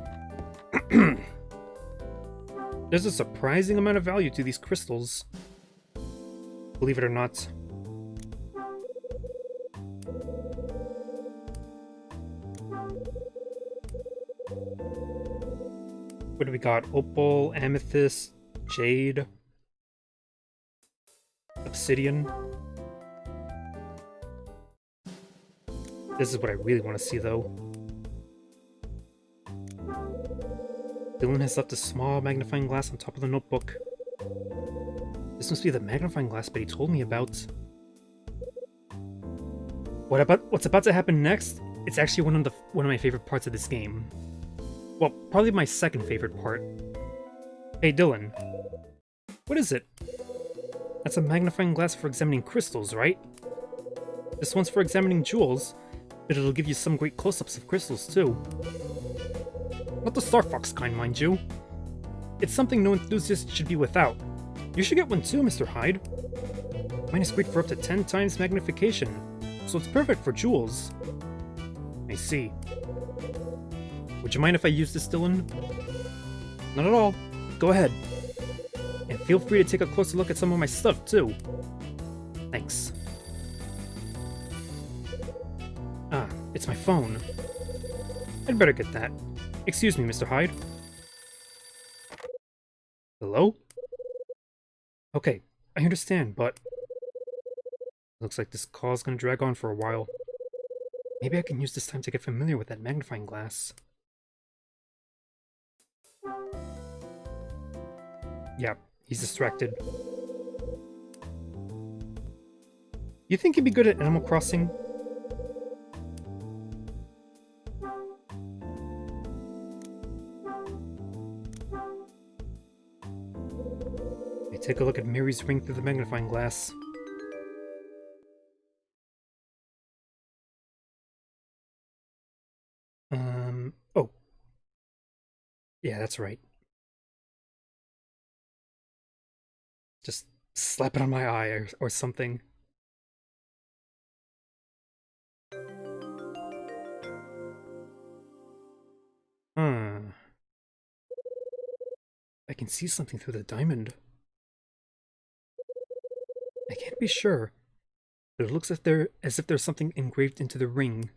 There's a surprising amount of value to these crystals. Believe it or not. What do we got? Opal, amethyst, jade, obsidian. This is what I really want to see, though. Dylan has left a small magnifying glass on top of the notebook. This must be the magnifying glass Betty told me about. What's about to happen next? It's actually one of my favorite parts of this game. Well, probably my second favorite part. Hey, Dylan. What is it? That's a magnifying glass for examining crystals, right? This one's for examining jewels, but it'll give you some great close-ups of crystals, too. Not the Star Fox kind, mind you. It's something no enthusiast should be without. You should get one too, Mr. Hyde. Mine is great for up to 10 times magnification, so it's perfect for jewels. I see. Would you mind if I use this, Dylan? Not at all. Go ahead. And feel free to take a closer look at some of my stuff, too. Thanks. Ah, it's my phone. I'd better get that. Excuse me, Mr. Hyde. Hello? Okay, I understand, but... looks like this call's gonna drag on for a while. Maybe I can use this time to get familiar with that magnifying glass. Yeah, he's distracted. You think he'd be good at Animal Crossing? I take a look at Mary's ring through the magnifying glass. Oh. Yeah, that's right. Just slap it on my eye or something. I can see something through the diamond. I can't be sure, but it looks as if there's something engraved into the ring.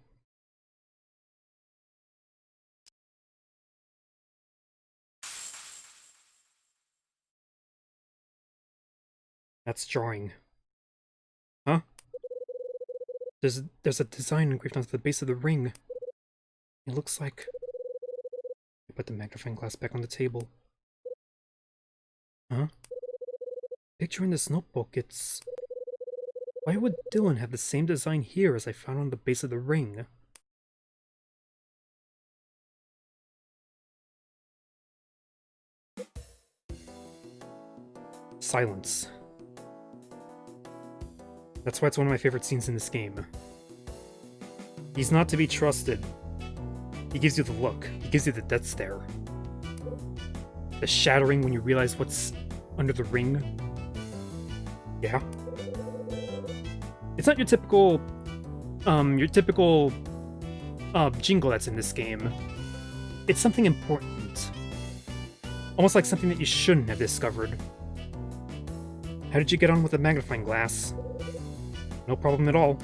That's jarring. Huh? There's a design engraved onto the base of the ring. It looks like... I put the magnifying glass back on the table. Huh? Picture in this notebook, it's... Why would Dylan have the same design here as I found on the base of the ring? Silence. That's why it's one of my favorite scenes in this game. He's not to be trusted. He gives you the look. He gives you the death stare. The shattering when you realize what's under the ring. Yeah. It's not your typical jingle that's in this game. It's something important. Almost like something that you shouldn't have discovered. How did you get on with the magnifying glass? No problem at all.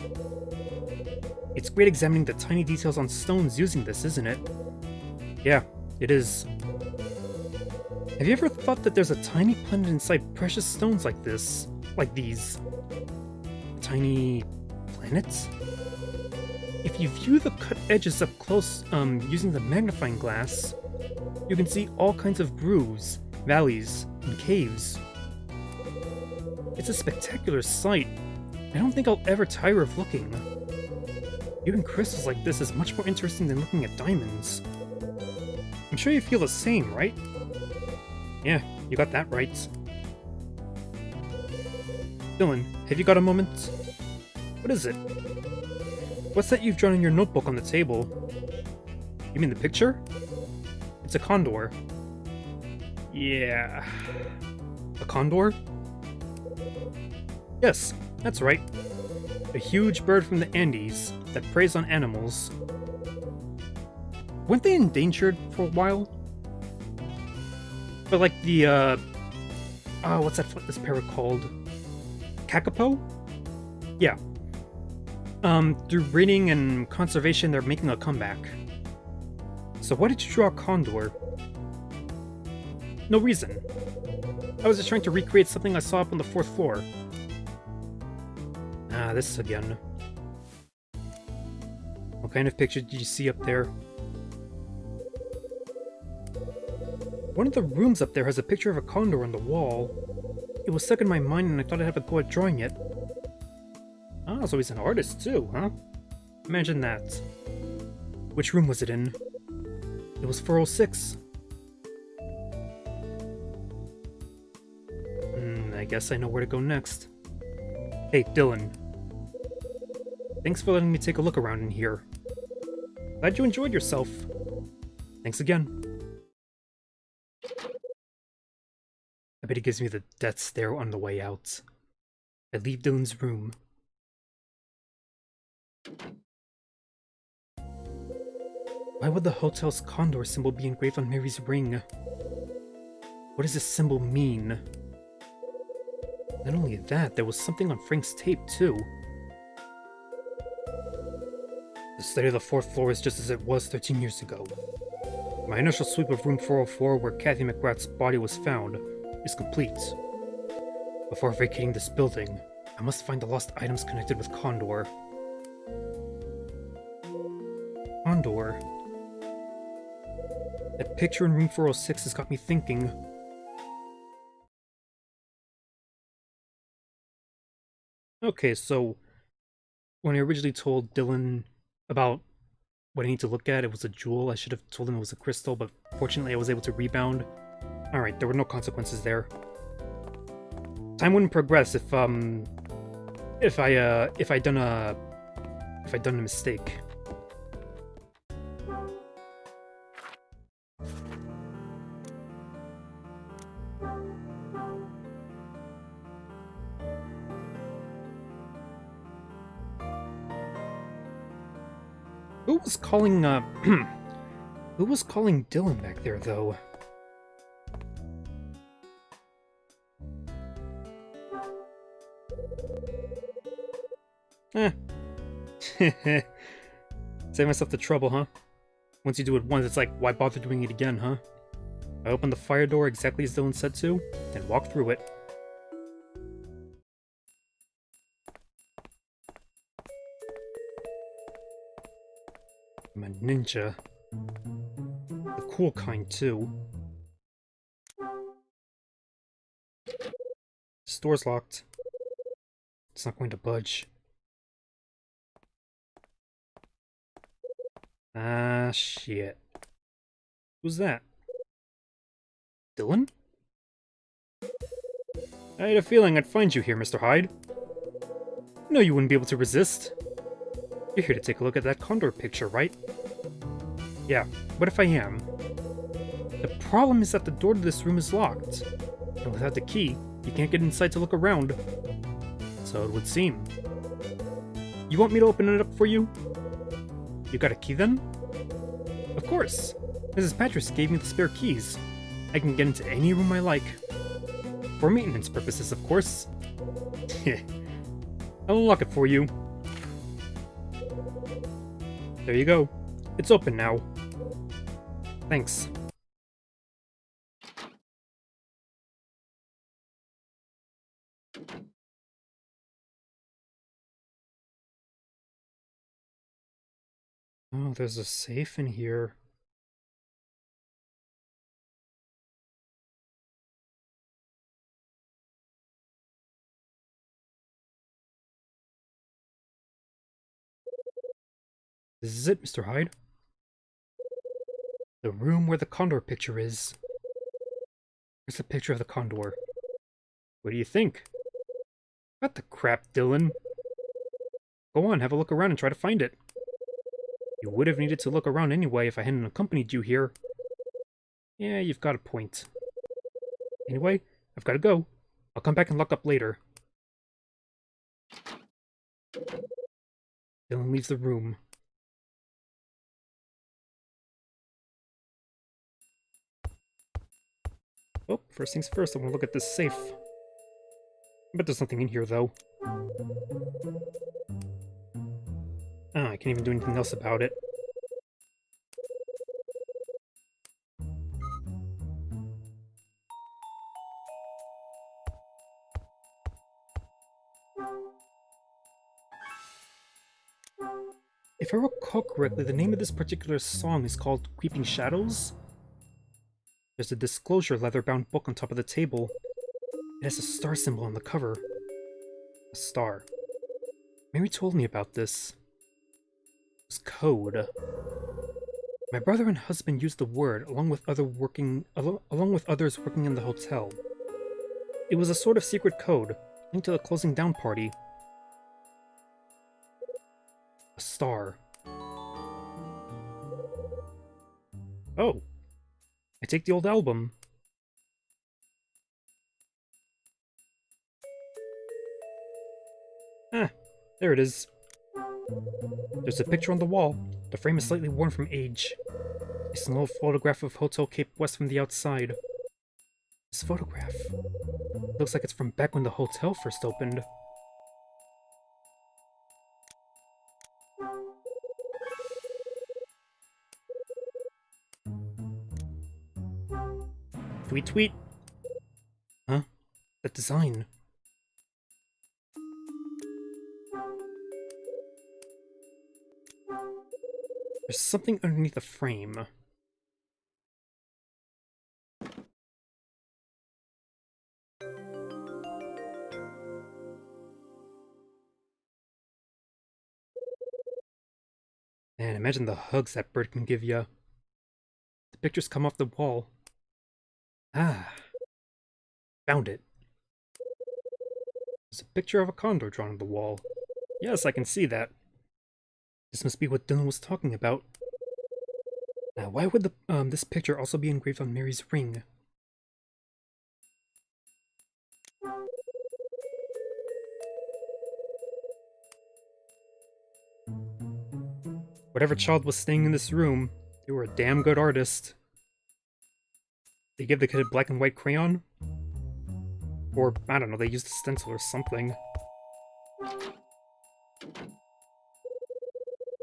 It's great examining the tiny details on stones using this, isn't it? Yeah, it is. Have you ever thought that there's a tiny planet inside precious stones like this? Like these? Tiny planets? If you view the cut edges up close, using the magnifying glass, you can see all kinds of grooves, valleys, and caves. It's a spectacular sight. I don't think I'll ever tire of looking. Even crystals like this is much more interesting than looking at diamonds. I'm sure you feel the same, right? Yeah, you got that right. Dylan, have you got a moment? What is it? What's that you've drawn in your notebook on the table? You mean the picture? It's a condor. Yeah... A condor? Yes, that's right. A huge bird from the Andes that preys on animals. Weren't they endangered for a while? But like the, what's this parrot called? Kakapo? Yeah. Through breeding and conservation, they're making a comeback. So why did you draw a condor? No reason. I was just trying to recreate something I saw up on the 4th floor. Ah, this again. What kind of picture did you see up there? One of the rooms up there has a picture of a condor on the wall. It was stuck in my mind and I thought I'd have a go at drawing it. Ah, so he's an artist too, huh? Imagine that. Which room was it in? It was 406. I guess I know where to go next. Hey, Dylan. Thanks for letting me take a look around in here. Glad you enjoyed yourself. Thanks again. I bet he gives me the death stare on the way out. I leave Dylan's room. Why would the hotel's condor symbol be engraved on Mary's ring? What does this symbol mean? Not only that, there was something on Frank's tape, too. The state of the 4th floor is just as it was 13 years ago. My initial sweep of room 404, where Kathy McGrath's body was found, is complete. Before vacating this building, I must find the lost items connected with Condor. Condor. That picture in room 406 has got me thinking. Okay, so when I originally told Dylan about what I need to look at, it was a jewel. I should have told him it was a crystal, but fortunately I was able to rebound. Alright, there were no consequences there. Time wouldn't progress if I done a mistake. Who was calling, who was calling Dylan back there, though? Eh. Save myself the trouble, huh? Once you do it once, it's like, why bother doing it again, huh? I opened the fire door exactly as Dylan said to, and walked through it. I'm a ninja. The cool kind, too. This door's locked. It's not going to budge. Ah, shit. Who's that? Dylan? I had a feeling I'd find you here, Mr. Hyde. No, you wouldn't be able to resist. You're here to take a look at that Condor picture, right? Yeah, what if I am? The problem is that the door to this room is locked, and without the key, you can't get inside to look around. So it would seem. You want me to open it up for you? You got a key then? Of course! Mrs. Patras gave me the spare keys. I can get into any room I like. For maintenance purposes, of course. I'll unlock it for you. There you go. It's open now. Thanks. Oh, there's a safe in here. This is it, Mr. Hyde. The room where the Condor picture is. Here's the picture of the Condor. What do you think? What the crap, Dylan? Go on, have a look around and try to find it. You would have needed to look around anyway if I hadn't accompanied you here. Yeah, you've got a point. Anyway, I've got to go. I'll come back and lock up later. Dylan leaves the room. Oh, first things first, I want to look at this safe. I bet there's nothing in here, though. Ah, I can't even do anything else about it. If I recall correctly, the name of this particular song is called Creeping Shadows? There's a disclosure leather-bound book on top of the table. It has a star symbol on the cover. A star. Mary told me about this. It was code. My brother and husband used the word along with others working in the hotel. It was a sort of secret code, linked to the closing down party. A star. Oh. I take the old album. Ah, there it is. There's a picture on the wall. The frame is slightly worn from age. It's an old photograph of Hotel Cape West from the outside. This photograph looks like it's from back when the hotel first opened. Tweet tweet. Huh? That design. There's something underneath the frame. Man, imagine the hugs that bird can give ya. The pictures come off the wall. Ah. Found it. There's a picture of a condor drawn on the wall. Yes, I can see that. This must be what Dylan was talking about. Now, why would this picture also be engraved on Mary's ring? Whatever child was staying in this room, they were a damn good artist. They give the kid a black and white crayon? Or, I don't know, they used a stencil or something.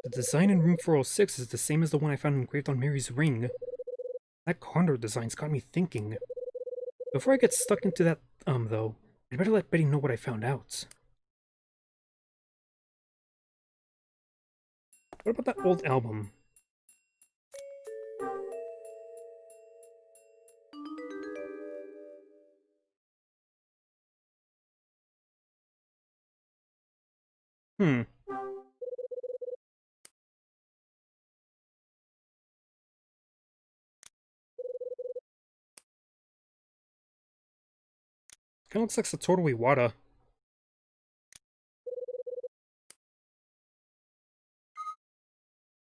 The design in room 406 is the same as the one I found engraved on Mary's ring. That condor design's got me thinking. Before I get stuck into that, though, I'd better let Betty know what I found out. What about that old album? Kinda looks like Satoru Iwata.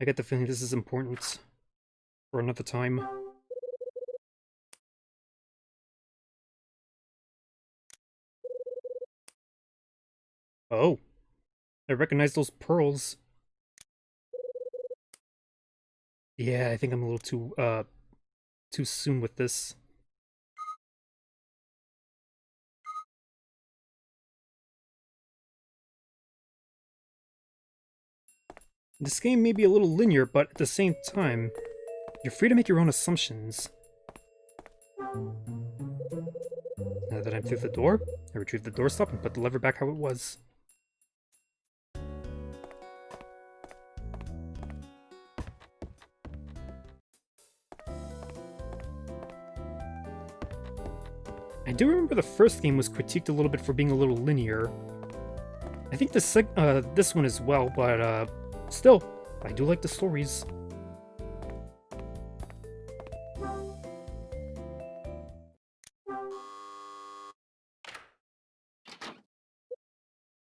I get the feeling this is important for another time. Oh. I recognize those pearls. Yeah, I think I'm a little too soon with this. This game may be a little linear, but at the same time, you're free to make your own assumptions. Now that I'm through the door, I retrieve the doorstop and put the lever back how it was. I do remember the first game was critiqued a little bit for being a little linear. I think this one as well, but still, I do like the stories.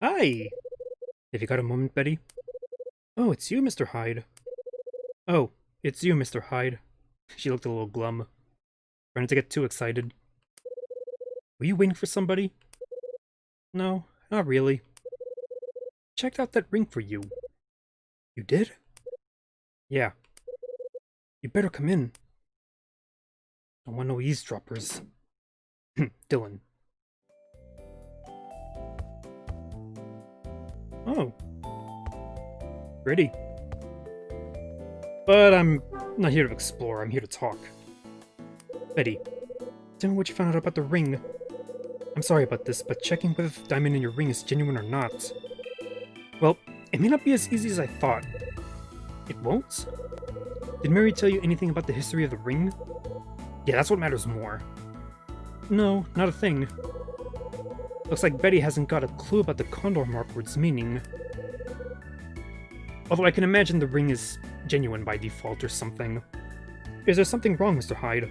Hi! Have you got a moment, Betty? Oh, it's you, Mr. Hyde. Oh, it's you, Mr. Hyde. She looked a little glum. Trying not to get too excited. Were you waiting for somebody? No, not really. Checked out that ring for you. You did? Yeah. You better come in. Don't want no eavesdroppers. Dylan. Oh. Pretty. But I'm not here to explore, I'm here to talk. Betty, tell me what you found out about the ring. I'm sorry about this, but checking whether the diamond in your ring is genuine or not. Well, it may not be as easy as I thought. It won't? Did Mary tell you anything about the history of the ring? Yeah, that's what matters more. No, not a thing. Looks like Betty hasn't got a clue about the condor mark or its meaning. Although I can imagine the ring is genuine by default or something. Is there something wrong, Mr. Hyde?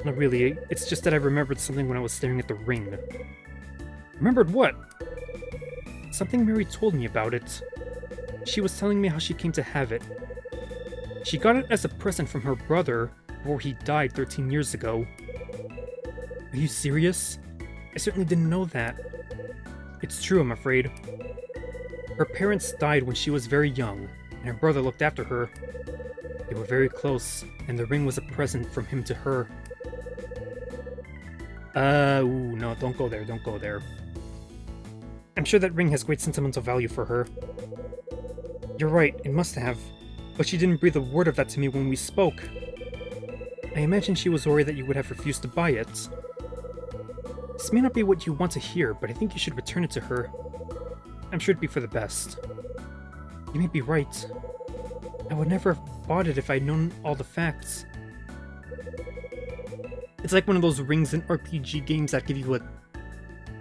Not really, it's just that I remembered something when I was staring at the ring. Remembered what? Something Mary told me about it. She was telling me how she came to have it. She got it as a present from her brother before he died 13 years ago. Are you serious? I certainly didn't know that. It's true, I'm afraid. Her parents died when she was very young, and her brother looked after her. They were very close, and the ring was a present from him to her. Ooh, no, don't go there, don't go there. I'm sure that ring has great sentimental value for her. You're right, it must have. But she didn't breathe a word of that to me when we spoke. I imagine she was worried that you would have refused to buy it. This may not be what you want to hear, but I think you should return it to her. I'm sure it'd be for the best. You may be right. I would never have bought it if I'd known all the facts. It's like one of those rings in RPG games that give you a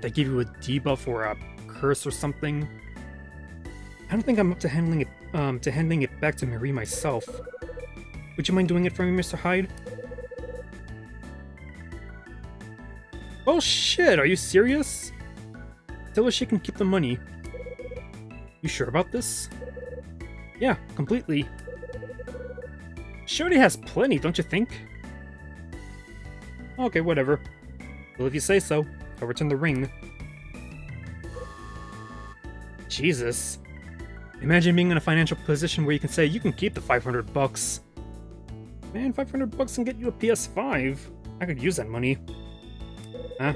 debuff or a curse or something. I don't think I'm up to handling it back to Marie myself. Would you mind doing it for me, Mr. Hyde? Oh shit, are you serious? Tell her she can keep the money. You sure about this? Yeah, completely. She already has plenty, don't you think? Okay, whatever. Well, if you say so, I'll return the ring. Jesus. Imagine being in a financial position where you can say you can keep the 500 bucks. Man, 500 bucks can get you a PS5. I could use that money. Huh?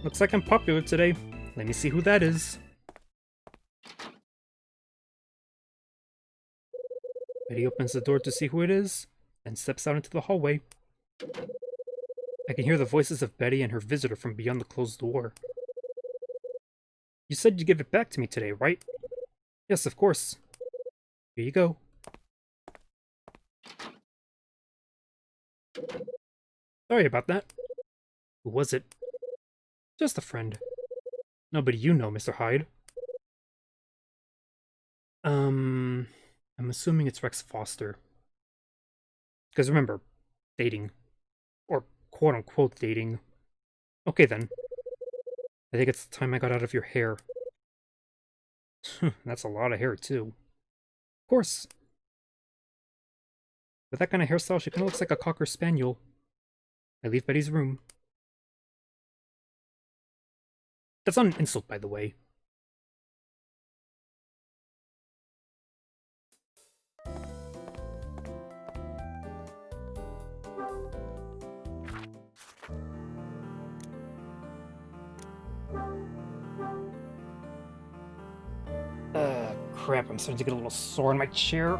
Looks like I'm popular today. Let me see who that is. Betty opens the door to see who it is, and steps out into the hallway. I can hear the voices of Betty and her visitor from beyond the closed door. You said you'd give it back to me today, right? Yes, of course. Here you go. Sorry about that. Who was it? Just a friend. Nobody you know, Mr. Hyde. I'm assuming it's Rex Foster. Because remember, dating. Or quote-unquote dating. Okay then. I think it's the time I got out of your hair. That's a lot of hair, too. Of course. With that kind of hairstyle, she kind of looks like a Cocker Spaniel. I leave Betty's room. That's not an insult, by the way. Crap, I'm starting to get a little sore in my chair.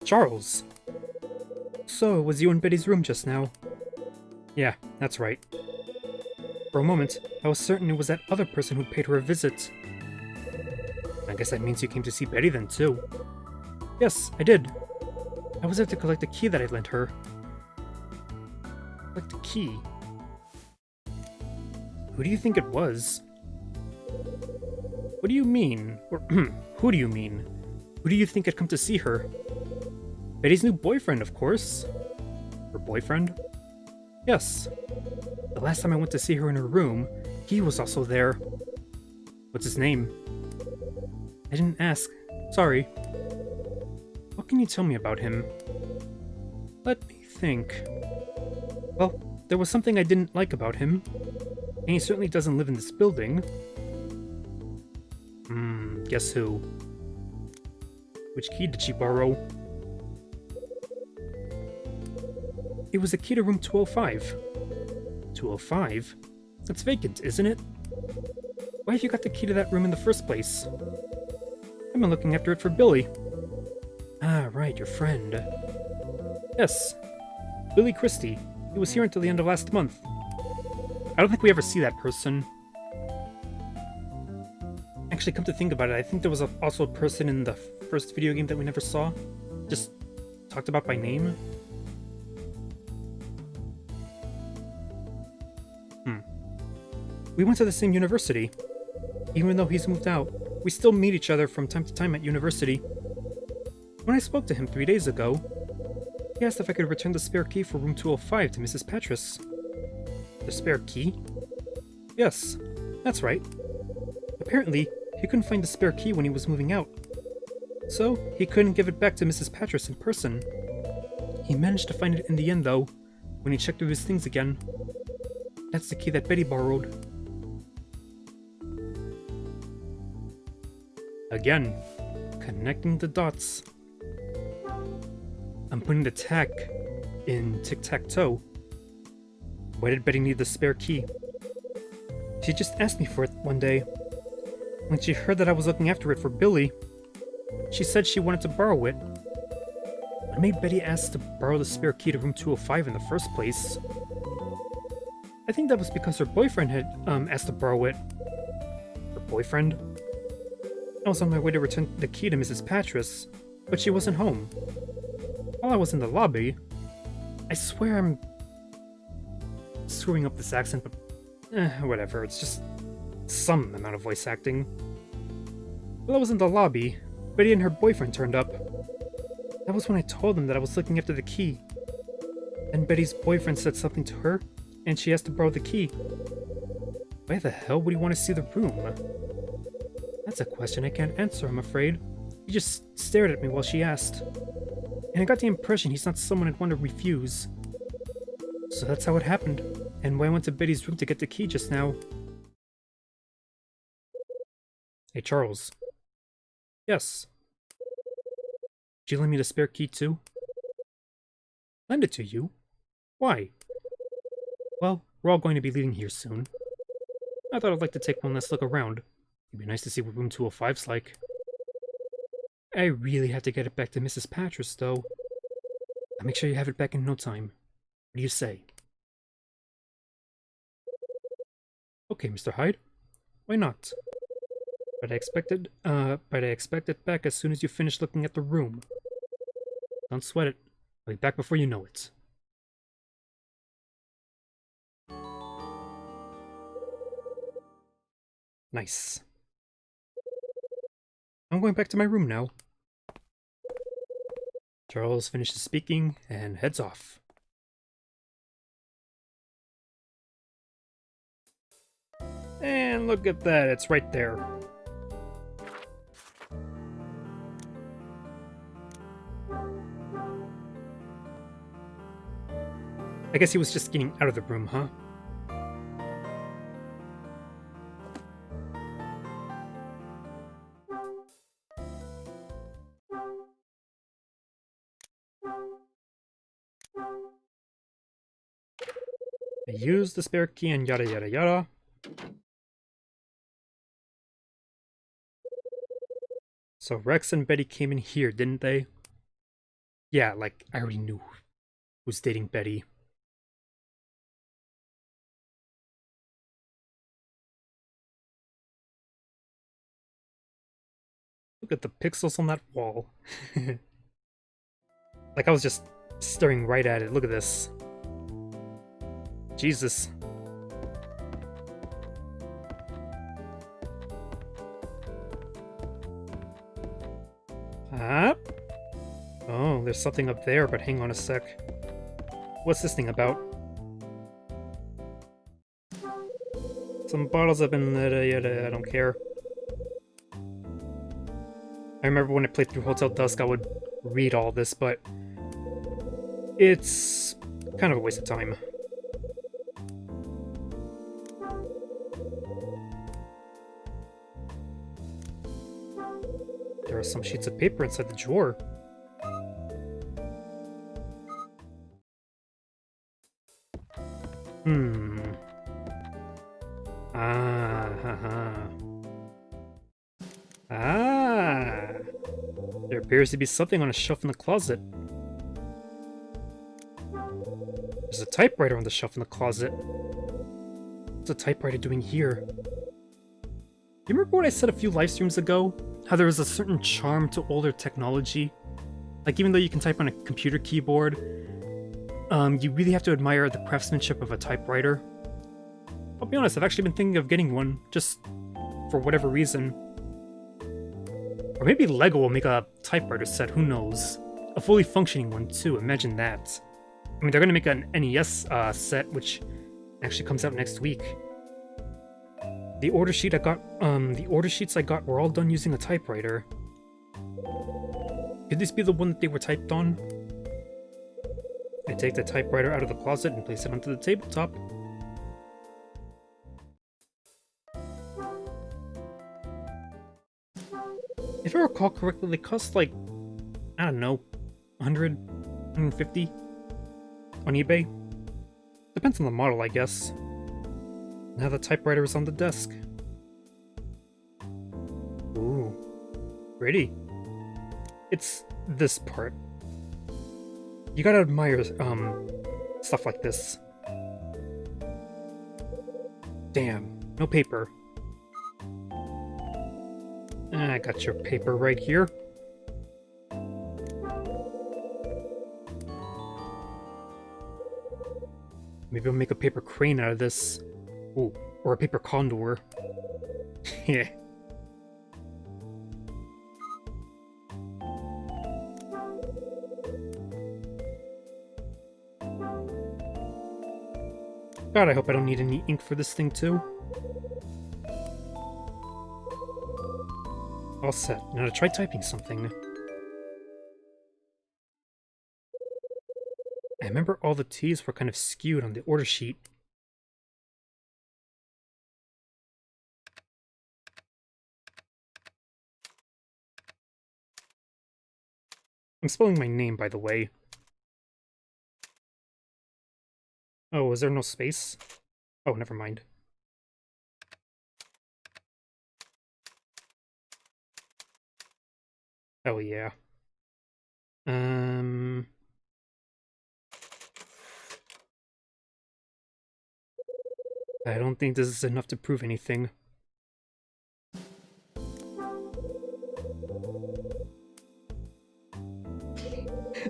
Charles! So, it was you in Betty's room just now? Yeah, that's right. For a moment, I was certain it was that other person who'd paid her a visit. I guess that means you came to see Betty then, too. Yes, I did. I was there to collect the key that I lent her. Collect the key? Who do you think it was? What do you mean? Or, who do you mean? Who do you think had come to see her? Betty's new boyfriend, of course. Her boyfriend? Yes. The last time I went to see her in her room, he was also there. What's his name? I didn't ask. Sorry. What can you tell me about him? Let me think. Well, there was something I didn't like about him. And he certainly doesn't live in this building. Guess who? Which key did she borrow? It was a key to room 205. 205? That's vacant, isn't it? Why have you got the key to that room in the first place? I've been looking after it for Billy. Ah, right, your friend. Yes. Billy Christie. He was here until the end of last month. I don't think we ever see that person. Actually, come to think about it, I think there was also a person in the first video game that we never saw. Just talked about by name. We went to the same university. Even though he's moved out, we still meet each other from time to time at university. When I spoke to him 3 days ago, he asked if I could return the spare key for room 205 to Mrs. Patras. The spare key? Yes, that's right. Apparently, he couldn't find the spare key when he was moving out. So, he couldn't give it back to Mrs. Patras in person. He managed to find it in the end, though, when he checked through his things again. That's the key that Betty borrowed. Again, connecting the dots. I'm putting the tack in tic-tac-toe. Why did Betty need the spare key? She just asked me for it one day. When she heard that I was looking after it for Billy, she said she wanted to borrow it. What made Betty ask to borrow the spare key to room 205 in the first place? I think that was because her boyfriend had asked to borrow it. Her boyfriend? I was on my way to return the key to Mrs. Patras, but she wasn't home. While I was in the lobby, I swear I'm screwing up this accent, but whatever, it's just some amount of voice acting. While I was in the lobby, Betty and her boyfriend turned up. That was when I told them that I was looking after the key. Then Betty's boyfriend said something to her, and she asked to borrow the key. Why the hell would he want to see the room? That's a question I can't answer, I'm afraid. He just stared at me while she asked. And I got the impression he's not someone I'd want to refuse. So that's how it happened, and why I went to Betty's room to get the key just now. Hey, Charles. Yes. Did you lend me the spare key too? Lend it to you? Why? Well, we're all going to be leaving here soon. I thought I'd like to take one last look around. It'd be nice to see what room 205's like. I really have to get it back to Mrs. Patras, though. I'll make sure you have it back in no time. What do you say? Okay, Mr. Hyde. Why not? But I expect it back as soon as you finish looking at the room. Don't sweat it. I'll be back before you know it. Nice. I'm going back to my room now. Charles finishes speaking and heads off. And look at that, it's right there. I guess he was just getting out of the room, huh? I used the spare key and yada yada yada. So Rex and Betty came in here, didn't they? Yeah, like, I already knew who's dating Betty. Look at the pixels on that wall. Like, I was just staring right at it. Look at this. Jesus. Ah? Oh, there's something up there, but hang on a sec. What's this thing about? Some bottles have been... I don't care. I remember when I played through Hotel Dusk, I would read all this, but... it's kind of a waste of time. There are some sheets of paper inside the drawer. There appears to be something on a shelf in the closet. There's a typewriter on the shelf in the closet. What's a typewriter doing here? You remember what I said a few live streams ago? How there was a certain charm to older technology? Like, even though you can type on a computer keyboard, you really have to admire the craftsmanship of a typewriter. I'll be honest, I've actually been thinking of getting one, just for whatever reason. Or maybe LEGO will make a typewriter set, who knows? A fully functioning one, too, imagine that. I mean, they're gonna make an NES set, which actually comes out next week. The order sheets I got were all done using a typewriter. Could this be the one that they were typed on? I take the typewriter out of the closet and place it onto the tabletop. If I recall correctly, they cost like, I don't know, 100, 150 on eBay. Depends on the model, I guess. Now the typewriter is on the desk. Ooh, pretty. It's this part. You gotta admire, stuff like this. Damn, no paper. I got your paper right here. Maybe I'll make a paper crane out of this. Ooh, or a paper condor. Yeah. God, I hope I don't need any ink for this thing too. All set. Now to try typing something. I remember all the T's were kind of skewed on the order sheet. I'm spelling my name, by the way. Oh, is there no space? Oh, never mind. Oh, yeah. I don't think this is enough to prove anything.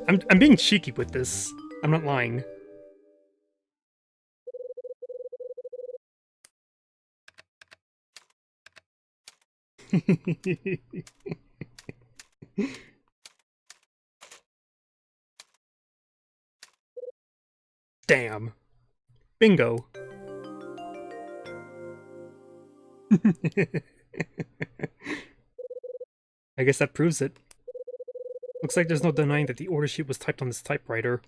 I'm being cheeky with this. I'm not lying. Damn. Bingo. I guess that proves it. Looks like there's no denying that the order sheet was typed on this typewriter.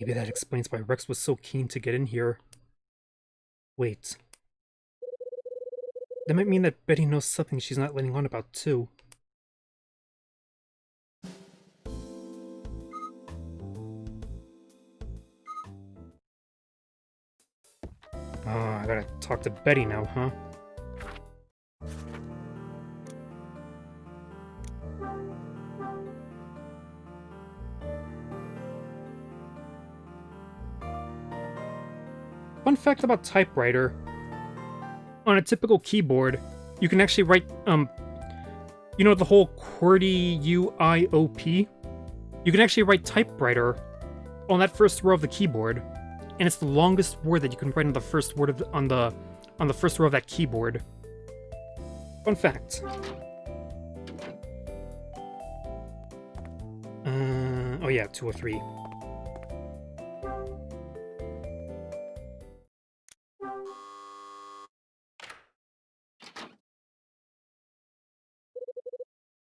Maybe that explains why Rex was so keen to get in here. Wait. That might mean that Betty knows something she's not letting on about, too. Oh, I gotta talk to Betty now, huh? Fun fact about typewriter. On a typical keyboard, you can actually write, you know the whole QWERTY UIOP? You can actually write typewriter on that first row of the keyboard, and it's the longest word that you can write on the first word of on the first row of that keyboard. Fun fact. Oh yeah, 203.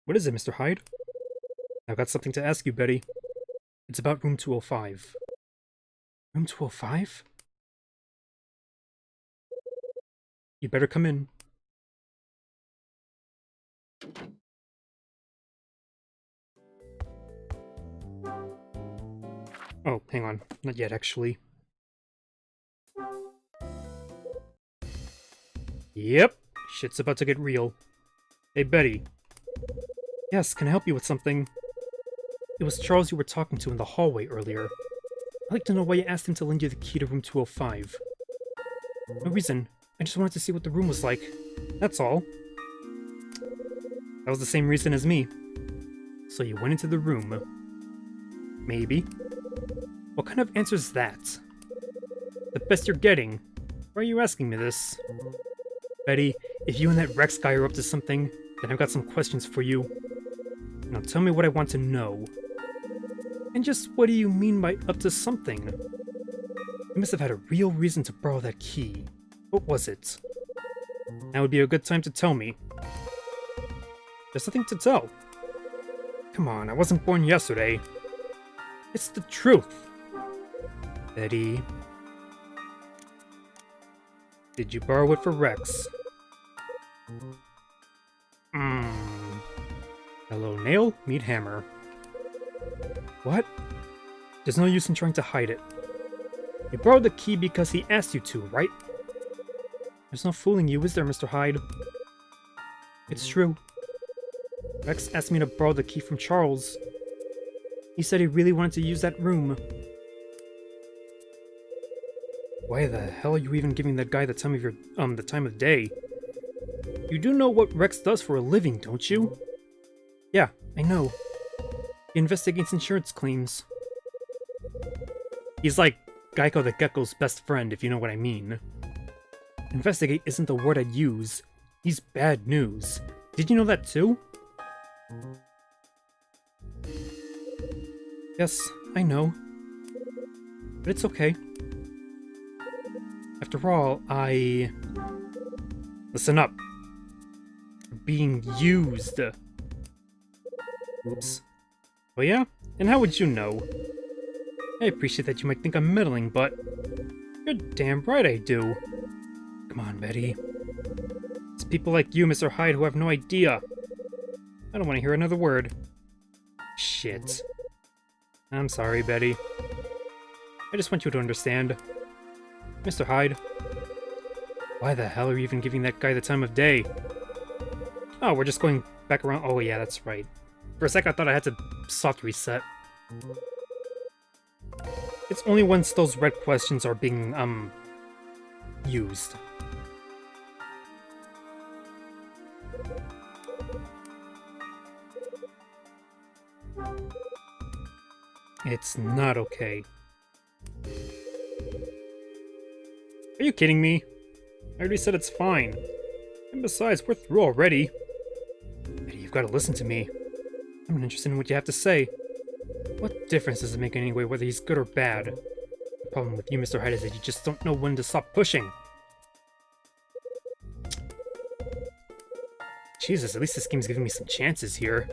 What is it, Mr. Hyde? I've got something to ask you, Betty. It's about room 205. Room 205? You better come in. Oh, hang on. Not yet, actually. Yep, shit's about to get real. Hey, Betty. Yes, can I help you with something? It was Charles you were talking to in the hallway earlier. I'd like to know why you asked him to lend you the key to room 205. No reason. I just wanted to see what the room was like. That's all. That was the same reason as me. So you went into the room. Maybe. What kind of answer is that? The best you're getting. Why are you asking me this? Betty, if you and that Rex guy are up to something, then I've got some questions for you. Now tell me what I want to know. And just what do you mean by up to something? You must have had a real reason to borrow that key. What was it? Now would be a good time to tell me. There's nothing to tell. Come on, I wasn't born yesterday. It's the truth. Betty. Did you borrow it for Rex? Hello, nail, meet hammer. What? There's no use in trying to hide it. You borrowed the key because he asked you to, right? There's no fooling you, is there, Mr. Hyde? It's true. Rex asked me to borrow the key from Charles. He said he really wanted to use that room. Why the hell are you even giving that guy the time of day? You do know what Rex does for a living, don't you? Yeah, I know. He investigates insurance claims. He's like Geico the Gecko's best friend, if you know what I mean. Investigate isn't the word I'd use. He's bad news. Did you know that too? Yes, I know. But it's okay. After all, Listen up. You're being used. Oops. Oh yeah? And how would you know? I appreciate that you might think I'm meddling, but you're damn right I do. Come on, Betty. It's people like you, Mr. Hyde, who have no idea. I don't want to hear another word. Shit. I'm sorry, Betty. I just want you to understand. Mr. Hyde. Why the hell are you even giving that guy the time of day? Oh, we're just going back around. Oh, yeah, that's right. For a sec, I thought I had to soft reset. It's only once those red questions are being, used. It's not okay. Are you kidding me? I already said it's fine. And besides, we're through already. Eddie, you've got to listen to me. I'm not interested in what you have to say. What difference does it make anyway whether he's good or bad? The problem with you, Mr. Hyde, is that you just don't know when to stop pushing. Jesus, at least this game's giving me some chances here.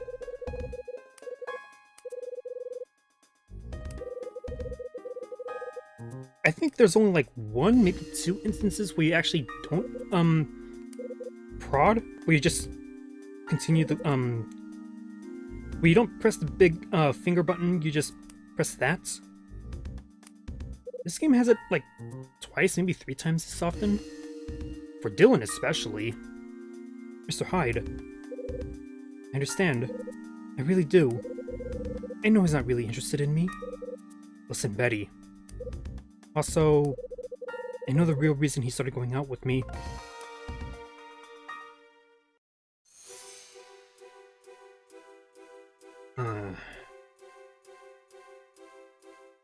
I think there's only like one, maybe two instances where you actually don't, prod, where you just continue the, where you don't press the big, finger button, you just press that. This game has it, like, twice, maybe 3 times as often. For Dylan, especially. Mr. Hyde. I understand. I really do. I know he's not really interested in me. Listen, Betty. Also, I know the real reason he started going out with me.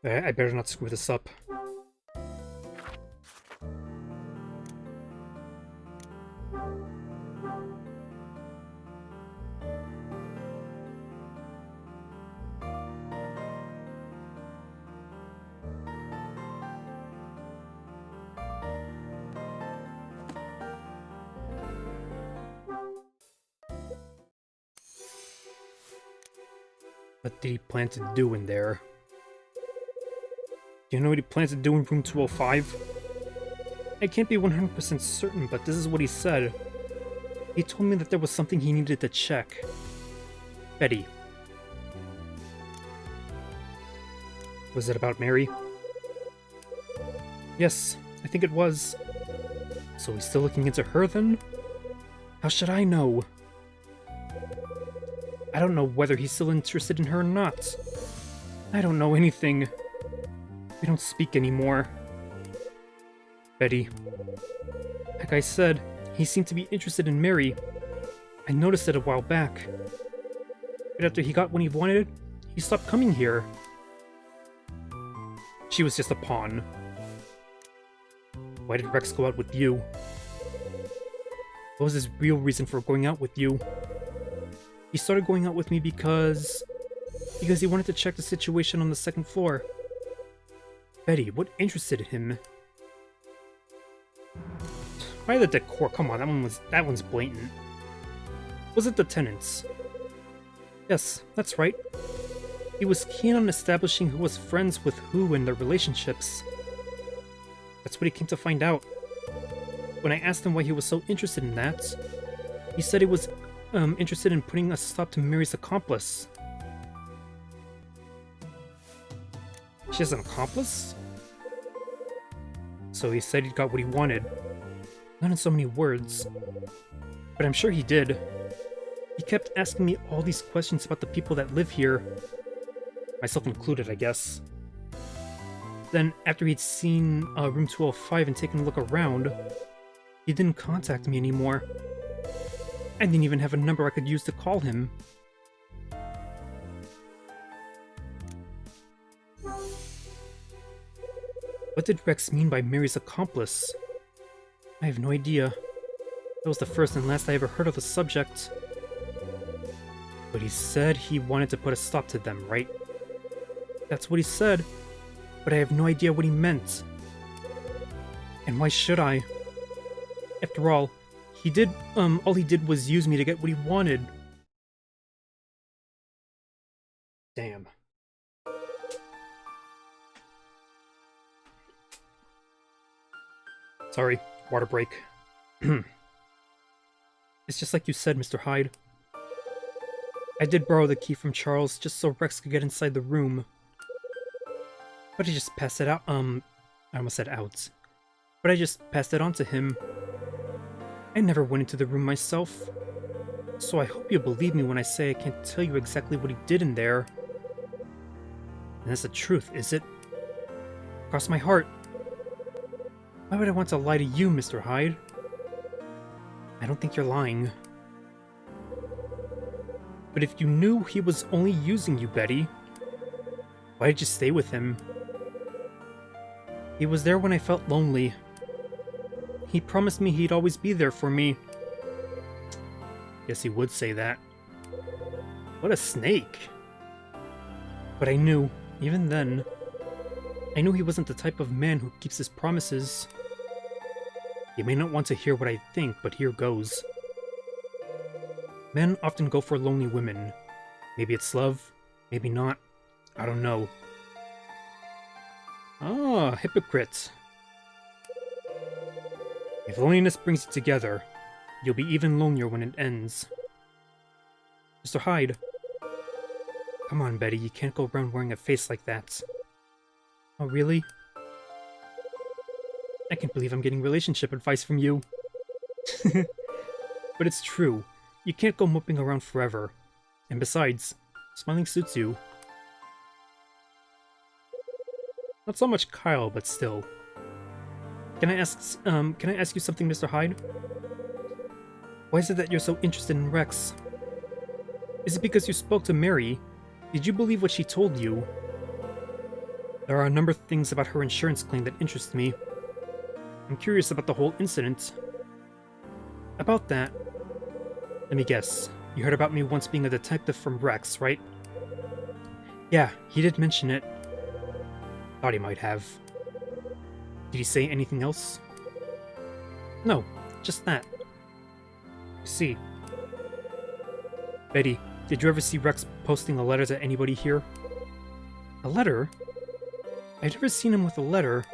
I better not screw this up. What did he plan to do in there? Do you know what he plans to do in room 205? I can't be 100% certain, but this is what he said. He told me that there was something he needed to check. Betty. Was it about Mary? Yes, I think it was. So he's still looking into her then? How should I know? I don't know whether he's still interested in her or not. I don't know anything. We don't speak anymore. Betty. Like I said, he seemed to be interested in Mary. I noticed it a while back. But after he got what he wanted, he stopped coming here. She was just a pawn. Why did Rex go out with you? What was his real reason for going out with you? He started going out with me because he wanted to check the situation on the second floor. Betty, what interested him? Why the decor? Come on, that one's blatant. Was it the tenants? Yes, that's right. He was keen on establishing who was friends with who in their relationships. That's what he came to find out. When I asked him why he was so interested in that, he said he was interested in putting a stop to Mary's accomplice. She has an accomplice? So he said he got what he wanted. Not in so many words. But I'm sure he did. He kept asking me all these questions about the people that live here. Myself included, I guess. Then, after he'd seen room 205 and taken a look around, he didn't contact me anymore. I didn't even have a number I could use to call him. What did Rex mean by Mary's accomplice? I have no idea. That was the first and last I ever heard of the subject. But he said he wanted to put a stop to them, right? That's what he said, but I have no idea what he meant. And why should I? After all, all he did was use me to get what he wanted. Damn. Sorry, water break. It's just like you said, Mr. Hyde. I did borrow the key from Charles just so Rex could get inside the room. But I just passed it out, I almost said out. But I just passed it on to him. I never went into the room myself. So I hope you believe me when I say I can't tell you exactly what he did in there. And that's the truth, is it? Cross my heart. Why would I want to lie to you, Mr. Hyde? I don't think you're lying. But if you knew he was only using you, Betty, why did you stay with him? He was there when I felt lonely. He promised me he'd always be there for me. Guess he would say that. What a snake. But I knew, even then, I knew he wasn't the type of man who keeps his promises. You may not want to hear what I think, but here goes. Men often go for lonely women. Maybe it's love, maybe not. I don't know. Ah, hypocrite. If loneliness brings you together, you'll be even lonelier when it ends. Mr. Hyde. Come on, Betty, you can't go around wearing a face like that. Oh, really? I can't believe I'm getting relationship advice from you. But it's true. You can't go moping around forever. And besides, smiling suits you. Not so much Kyle, but still. Can I ask you something, Mr. Hyde? Why is it that you're so interested in Rex? Is it because you spoke to Mary? Did you believe what she told you? There are a number of things about her insurance claim that interest me. I'm curious about the whole incident. About that, let me guess. You heard about me once being a detective from Rex, right? Yeah, he did mention it. Thought he might have. Did he say anything else? No, just that. I see. Betty, did you ever see Rex posting a letter to anybody here? A letter? I've never seen him with a letter.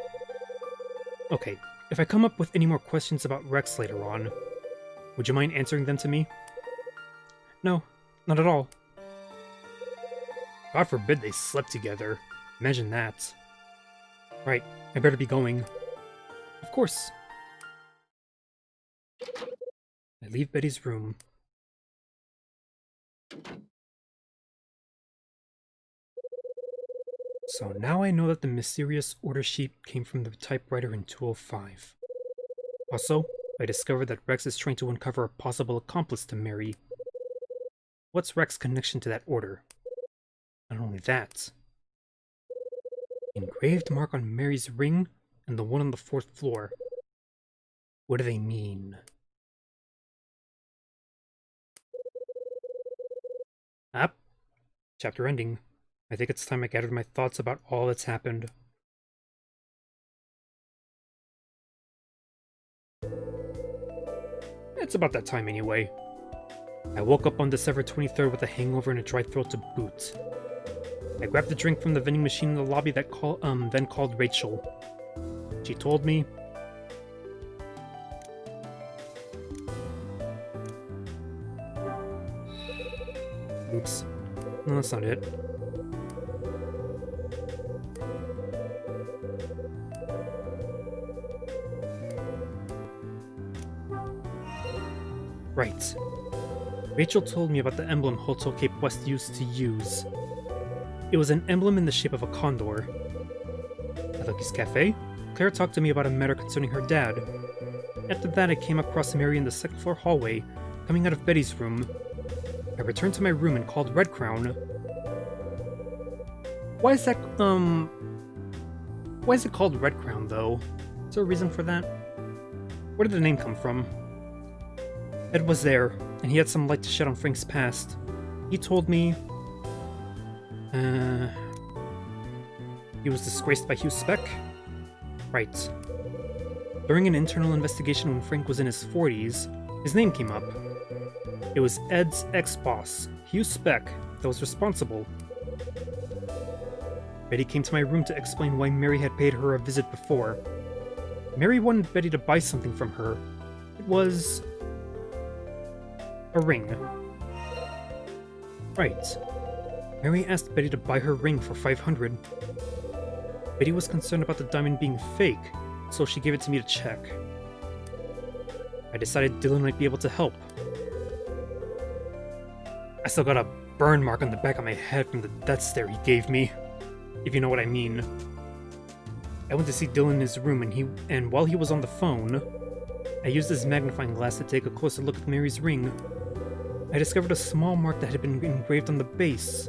Okay, if I come up with any more questions about Rex later on, would you mind answering them to me? No, not at all. God forbid they slept together. Imagine that. Right, I better be going. Of course. I leave Betty's room. So now I know that the mysterious order sheet came from the typewriter in 205. Also, I discovered that Rex is trying to uncover a possible accomplice to Mary. What's Rex's connection to that order? Not only that, engraved mark on Mary's ring and the one on the 4th floor. What do they mean? Ah, chapter ending. I think it's time I gathered my thoughts about all that's happened. It's about that time anyway. I woke up on December 23rd with a hangover and a dry throat to boot. I grabbed a drink from the vending machine in the lobby that then called Rachel. She told me... Oops. No, that's not it. Right. Rachel told me about the emblem Hotel Cape West used to use. It was an emblem in the shape of a condor. At Lucky's Cafe, Claire talked to me about a matter concerning her dad. After that, I came across Mary in the 2nd floor hallway, coming out of Betty's room. I returned to my room and called Red Crown. Why is it called Red Crown, though? Is there a reason for that? Where did the name come from? Ed was there, and he had some light to shed on Frank's past. He told me... he was disgraced by Hugh Speck? Right. During an internal investigation when Frank was in his 40s, his name came up. It was Ed's ex-boss, Hugh Speck, that was responsible. Betty came to my room to explain why Mary had paid her a visit before. Mary wanted Betty to buy something from her. It was... a ring. Right. Mary asked Betty to buy her ring for $500. Betty was concerned about the diamond being fake, so she gave it to me to check. I decided Dylan might be able to help. I still got a burn mark on the back of my head from the death stare he gave me, if you know what I mean. I went to see Dylan in his room, and while he was on the phone, I used his magnifying glass to take a closer look at Mary's ring. I discovered a small mark that had been engraved on the base.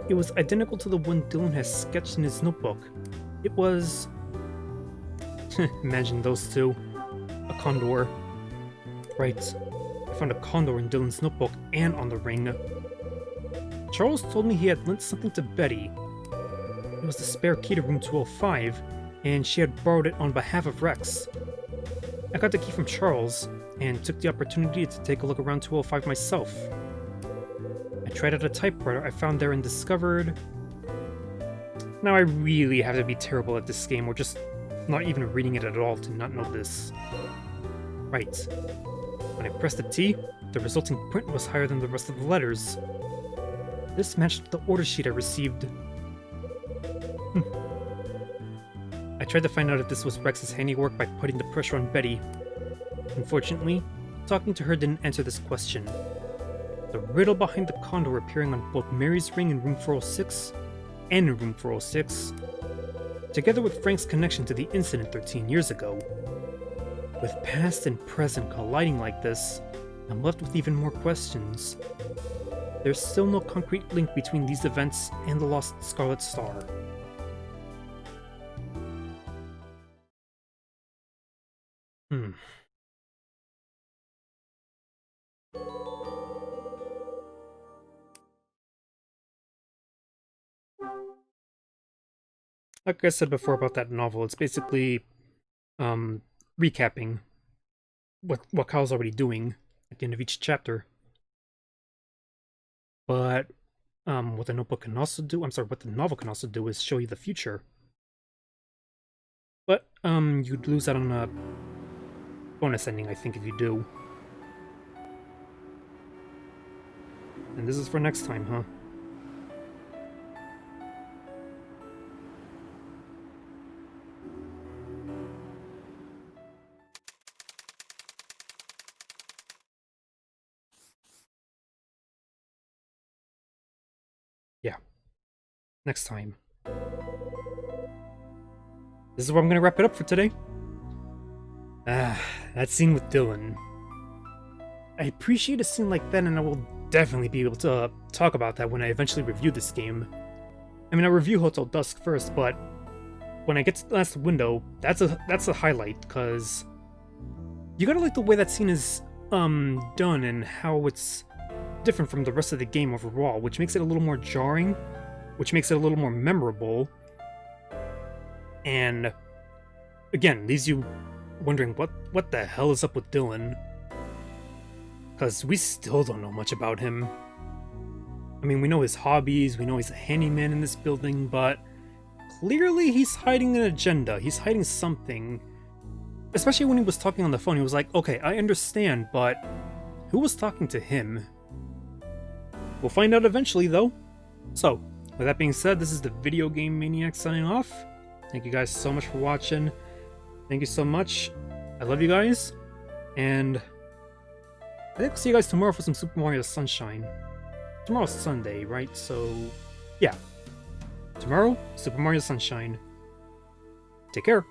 It was identical to the one Dylan has sketched in his notebook. It was... imagine those two. A condor. Right. I found a condor in Dylan's notebook and on the ring. Charles told me he had lent something to Betty. It was the spare key to room 205, and she had borrowed it on behalf of Rex. I got the key from Charles, and took the opportunity to take a look around 205 myself. I tried out a typewriter I found there and discovered... Now I really have to be terrible at this game, or just not even reading it at all to not know this. Right. When I pressed the T, the resulting print was higher than the rest of the letters. This matched the order sheet I received. I tried to find out if this was Rex's handiwork by putting the pressure on Betty. Unfortunately, talking to her didn't answer this question. The riddle behind the condor appearing on both Mary's ring in room 406 and in room 406, together with Frank's connection to the incident 13 years ago. With past and present colliding like this, I'm left with even more questions. There's still no concrete link between these events and the lost Scarlet Star. Like I said before about that novel, it's basically recapping what Kyle's already doing at the end of each chapter. But what the notebook can also do, what the novel can also do is show you the future. But you'd lose out on a bonus ending, I think, if you do. And this is for next time, huh? Yeah. Next time. This is where I'm gonna wrap it up for today. That scene with Dylan. I appreciate a scene like that, and I will definitely be able to talk about that when I eventually review this game. I mean, I'll review Hotel Dusk first, but when I get to the last window, that's a highlight, because you gotta like the way that scene is done and how it's different from the rest of the game overall, which makes it a little more jarring, which makes it a little more memorable, and again, leaves you wondering what the hell is up with Dylan, because we still don't know much about him. I mean, we know his hobbies, we know he's a handyman in this building, but clearly he's hiding an agenda, he's hiding something. Especially when he was talking on the phone, he was like, okay, I understand, but who was talking to him? We'll find out eventually, though. So, with that being said, this is the Video Game Maniac signing off. Thank you guys so much for watching. Thank you so much. I love you guys. And I think I'll see you guys tomorrow for some Super Mario Sunshine. Tomorrow's Sunday, right? So, yeah. Tomorrow, Super Mario Sunshine. Take care.